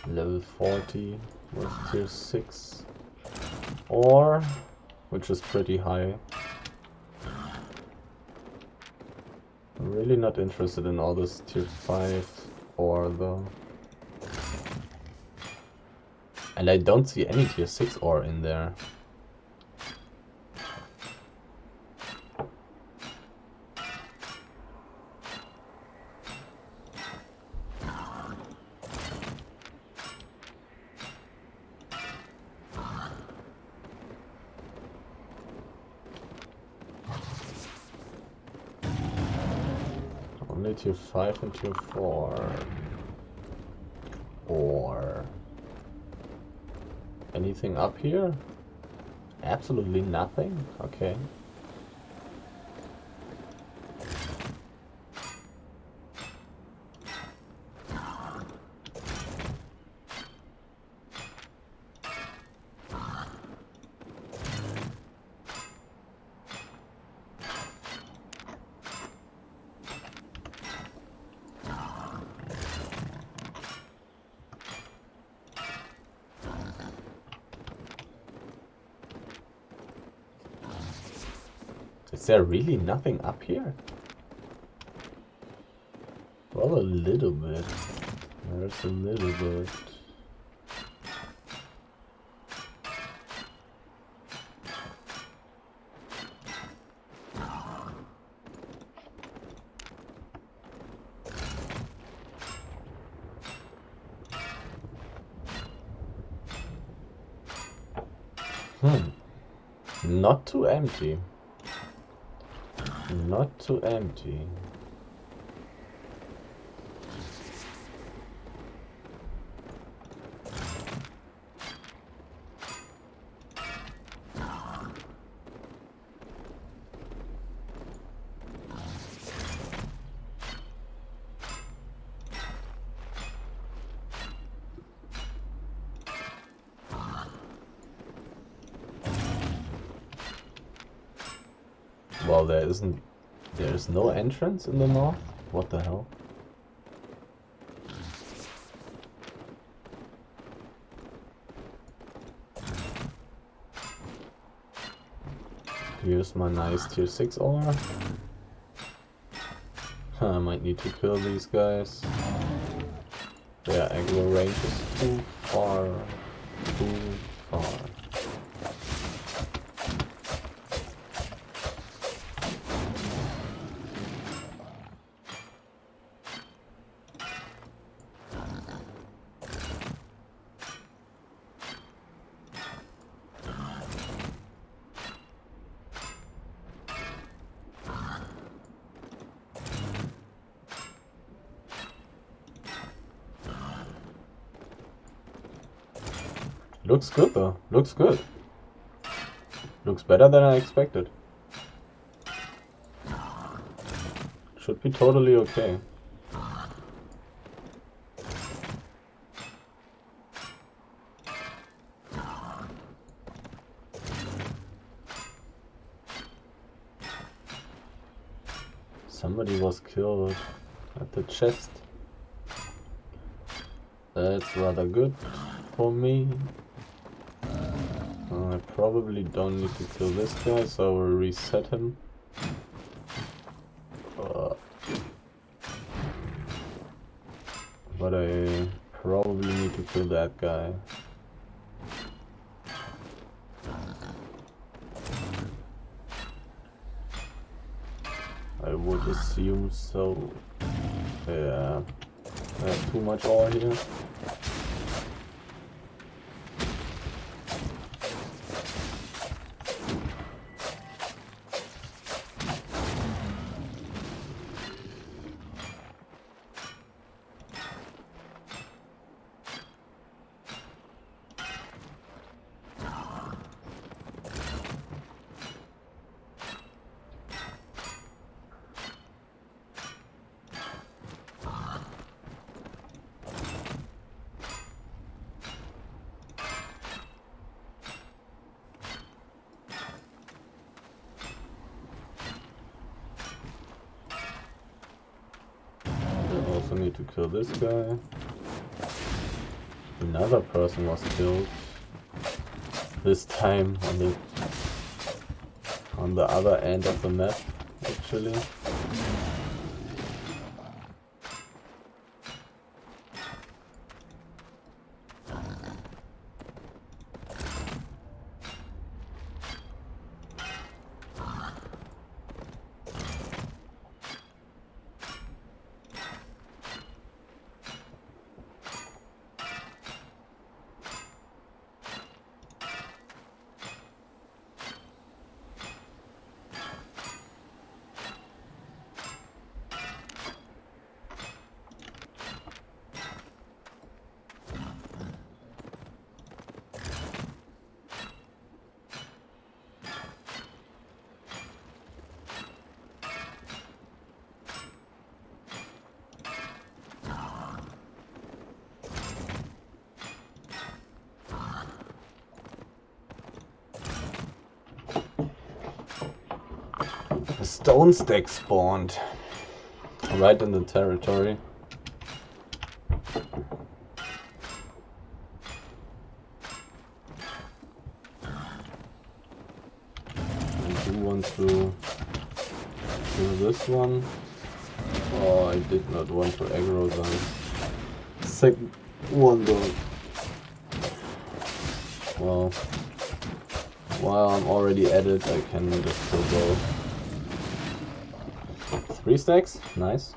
Level 40 with tier 6 ore, which is pretty high. I'm really not interested in all this tier 5 ore though. And I don't see any tier 6 ore in there. Only tier 5 and tier 4. Or anything up here? Absolutely nothing? Okay. Is there really nothing up here? Well, a little bit. There's a little bit. Not too empty. Not too empty. Well, there's no entrance in the north? What the hell? Here's my nice tier 6 ore. I might need to kill these guys. Their aggro range is too far. Too far. Looks good though. Looks good. Looks better than I expected. Should be totally okay. Somebody was killed at the chest. That's rather good for me. I probably don't need to kill this guy, so I will reset him. But I probably need to kill that guy. I would assume so. Yeah, I have too much ore here. Need to kill this guy. Another person was killed. This time on the other end of the map, actually. stone stack spawned right in the territory. I do want to do this one. Oh, I did not want to aggro the second one though. Well, while I'm already at it, I can just still go. 3 stacks? Nice.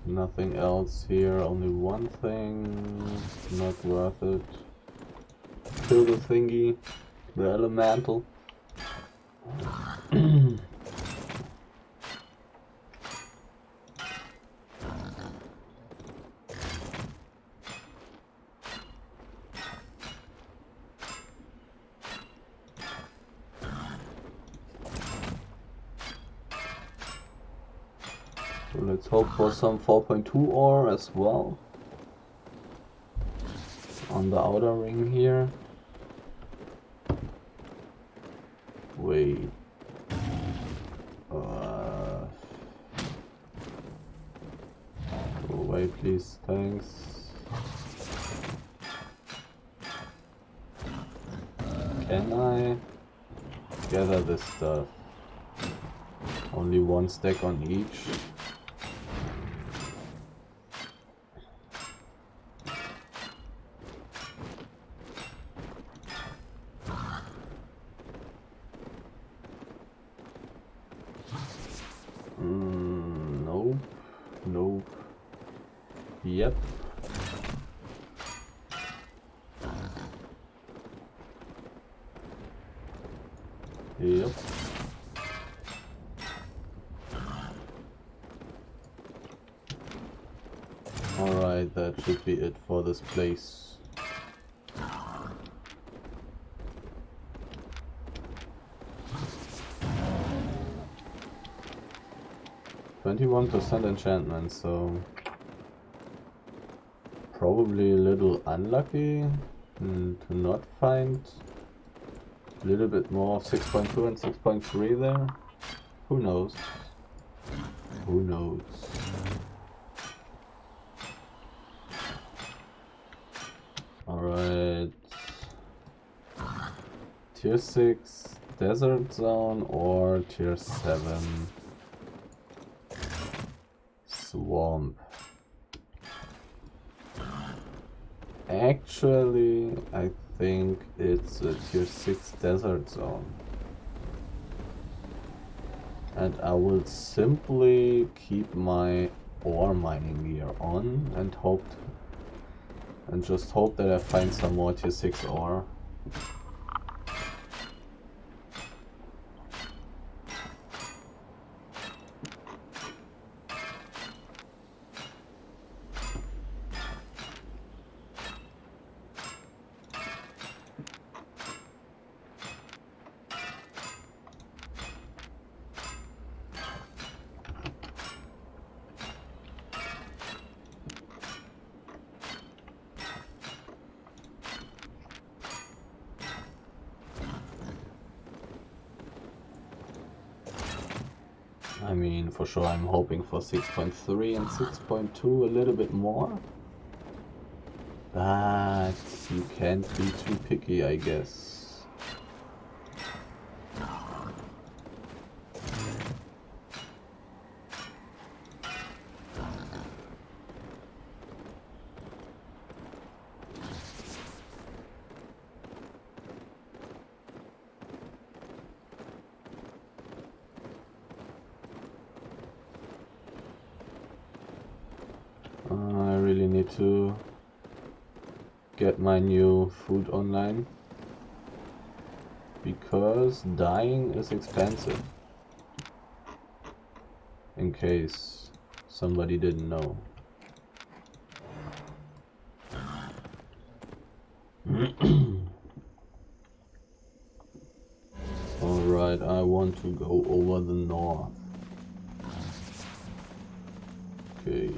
Nothing else here, only one thing, not worth it. Kill the thingy, the elemental. So let's hope for some 4.2 ore as well on the outer ring here. Wait. Go away, please. Thanks. Can I gather this stuff? Only 1 stack on each. Nope. Nope. Yep. Yep. Alright, that should be it for this place. 21% enchantment, so probably a little unlucky to not find a little bit more of 6.2 and 6.3 there. Who knows? Who knows? Alright. Tier 6 desert zone or tier 7 swamp. Actually, I think it's a tier 6 desert zone. And I will simply keep my ore mining gear on and just hope that I find some more tier 6 ore. I mean, for sure I'm hoping for 6.3 and 6.2 a little bit more. But you can't be too picky, I guess. I really need to get my new food online because dying is expensive, in case somebody didn't know. Alright, I want to go over the north. Okay,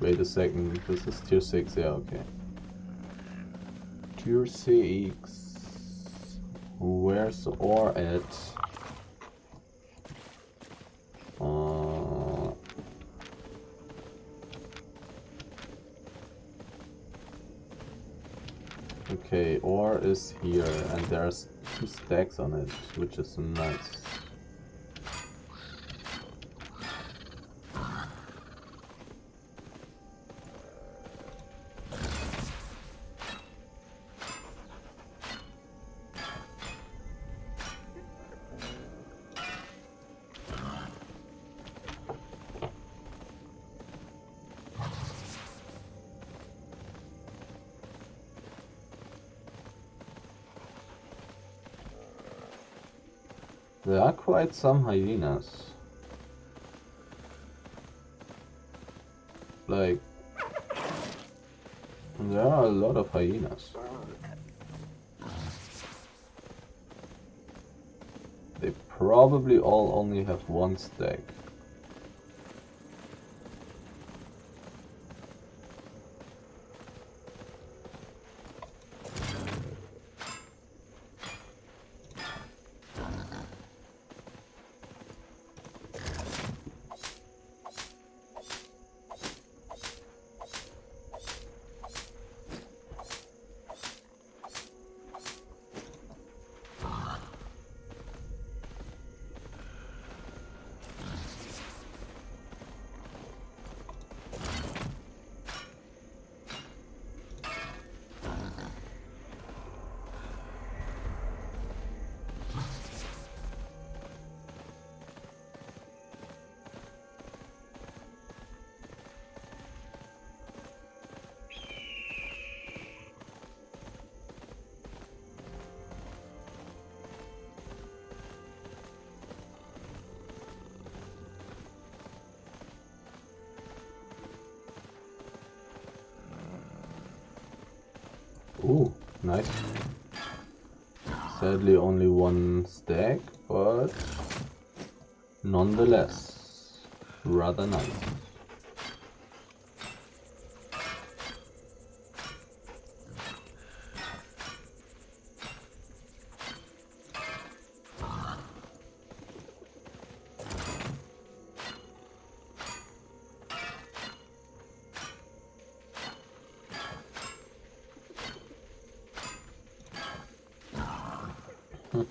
wait a second, this is tier 6, yeah, okay. Tier 6. Where's the ore at? Okay, ore is here, and there's 2 stacks on it, which is nice. There are quite some hyenas. Like, there are a lot of hyenas. They probably all only have 1 stack. Ooh, nice. Sadly only 1 stack, but nonetheless, rather nice.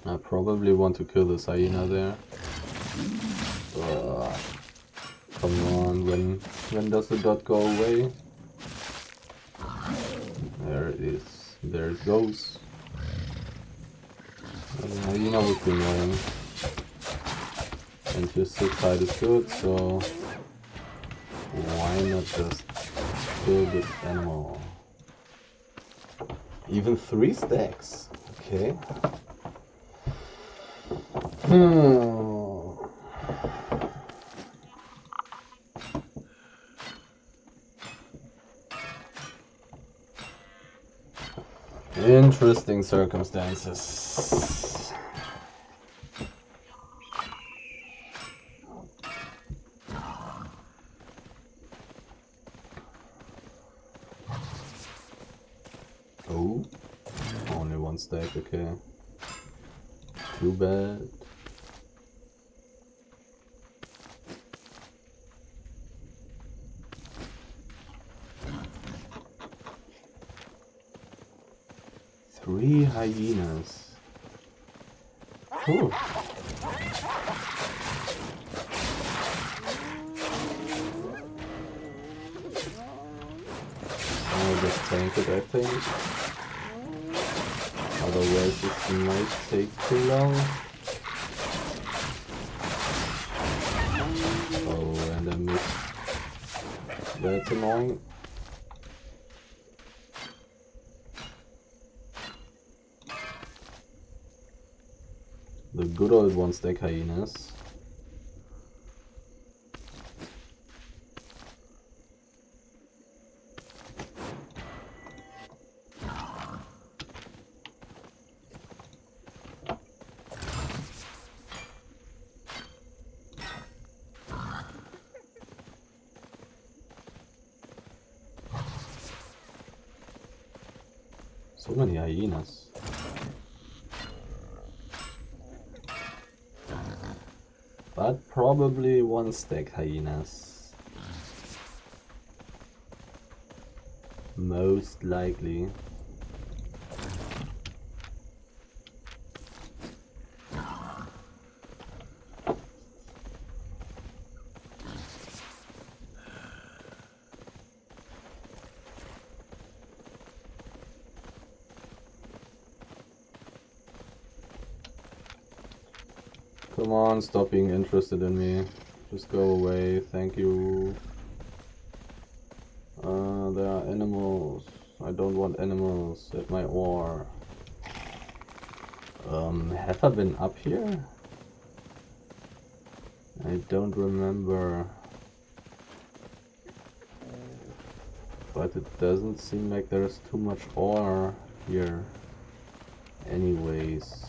I probably want to kill this hyena there. Come on, when does the dot go away? There it is. There it goes. Hyena would be annoying. And his 6 height is good, so why not just kill this animal? Even 3 stacks. Okay. Interesting circumstances. Oh, only 1 stack, okay. Too bad. 3 hyenas. Whew. I'll just tank it, I think. Otherwise this might take too long. Oh, and I missed. That's annoying. The good old one-stack hyenas. So many hyenas. But probably one-stack hyenas. Most likely. Come on, stop being interested in me. Just go away, thank you. There are animals. I don't want animals at my ore. Have I been up here? I don't remember. But it doesn't seem like there's too much ore here. Anyways.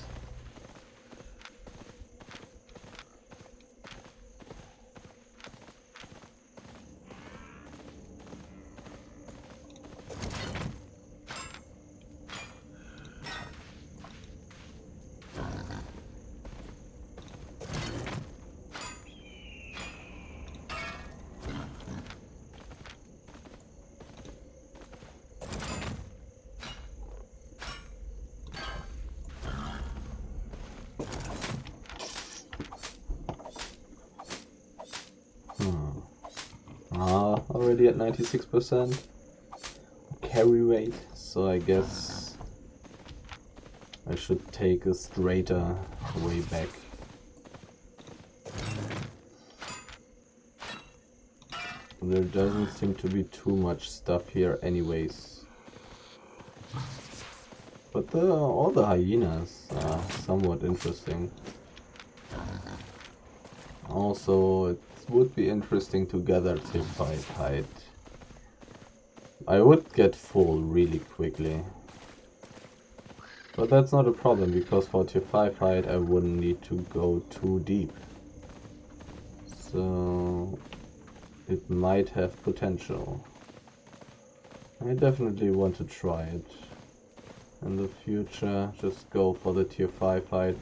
Already at 96% carry rate, so I guess I should take a straighter way back. There doesn't seem to be too much stuff here anyways. But all the hyenas are somewhat interesting. Also, it would be interesting to gather tier 5 hide. I would get full really quickly. But that's not a problem, because for tier 5 hide I wouldn't need to go too deep. So it might have potential. I definitely want to try it. In the future, just go for the tier 5 hide.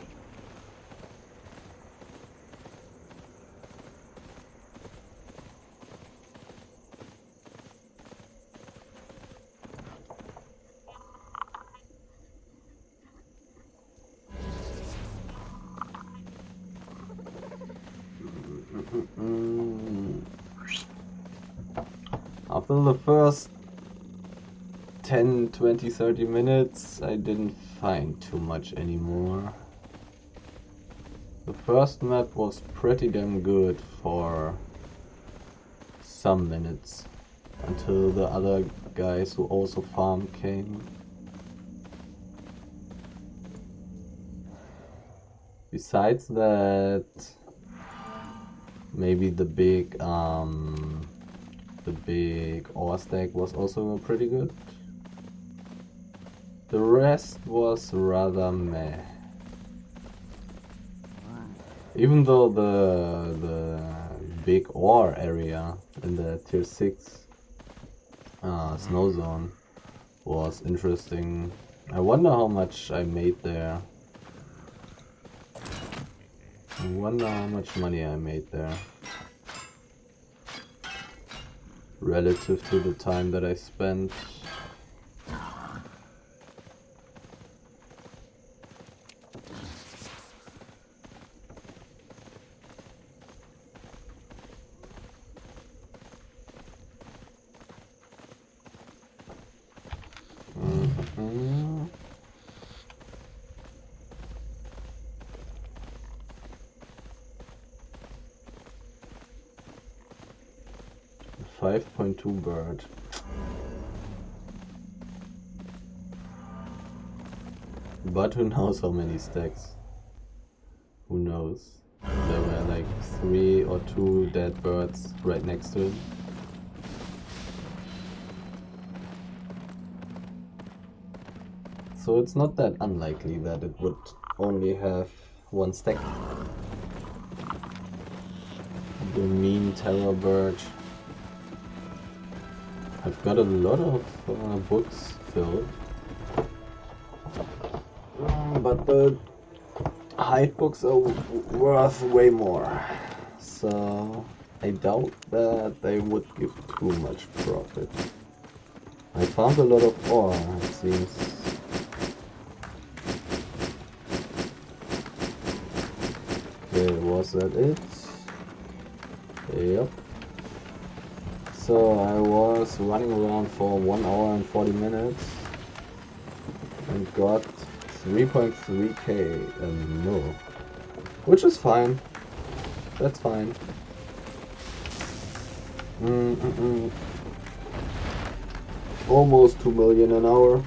After the first 10, 20, 30 minutes, I didn't find too much anymore. The first map was pretty damn good for some minutes, until the other guys who also farmed came. Besides that, maybe the big ore stack was also pretty good. The rest was rather meh. Even though the big ore area in the tier 6 snow zone was interesting. I wonder how much I made there. I wonder how much money I made there. Relative to the time that I spent. .2 bird. But who knows how many stacks? Who knows? There were like 3 or 2 dead birds right next to him. So it's not that unlikely that it would only have 1 stack. The mean terror bird. I've got a lot of books filled. But the hide books are worth way more. So I doubt that they would give too much profit. I found a lot of ore, it seems. Okay, was that it? Yep. So I was running around for 1 hour and 40 minutes and got 3.3k no. Which is fine. That's fine. Almost 2 million an hour.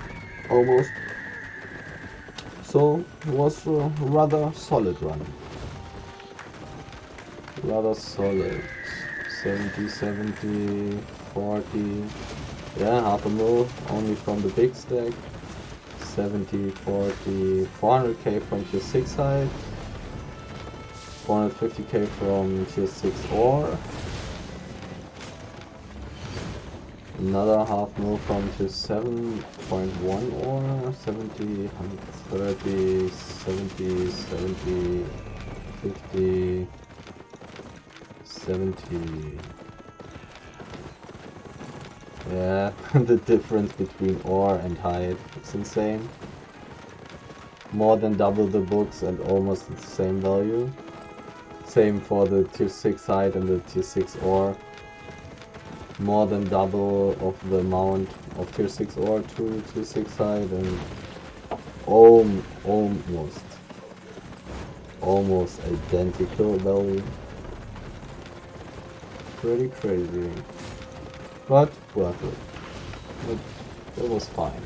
Almost. So it was a rather solid run. Rather solid. 70, 70, 40. Yeah, half a mil only from the big stack. 70, 40, 400k from tier 6 hide. 450k from tier 6 ore. Another half mil from tier 7.1 ore. 70, 130, 70, 70, 50, 70. Yeah, the difference between ore and hide, it's insane. More than double the books and almost the same value. Same for the tier 6 hide and the tier 6 ore. More than double of the amount of tier 6 ore to tier 6 hide and almost identical value. Pretty crazy. But worth it. It was fine.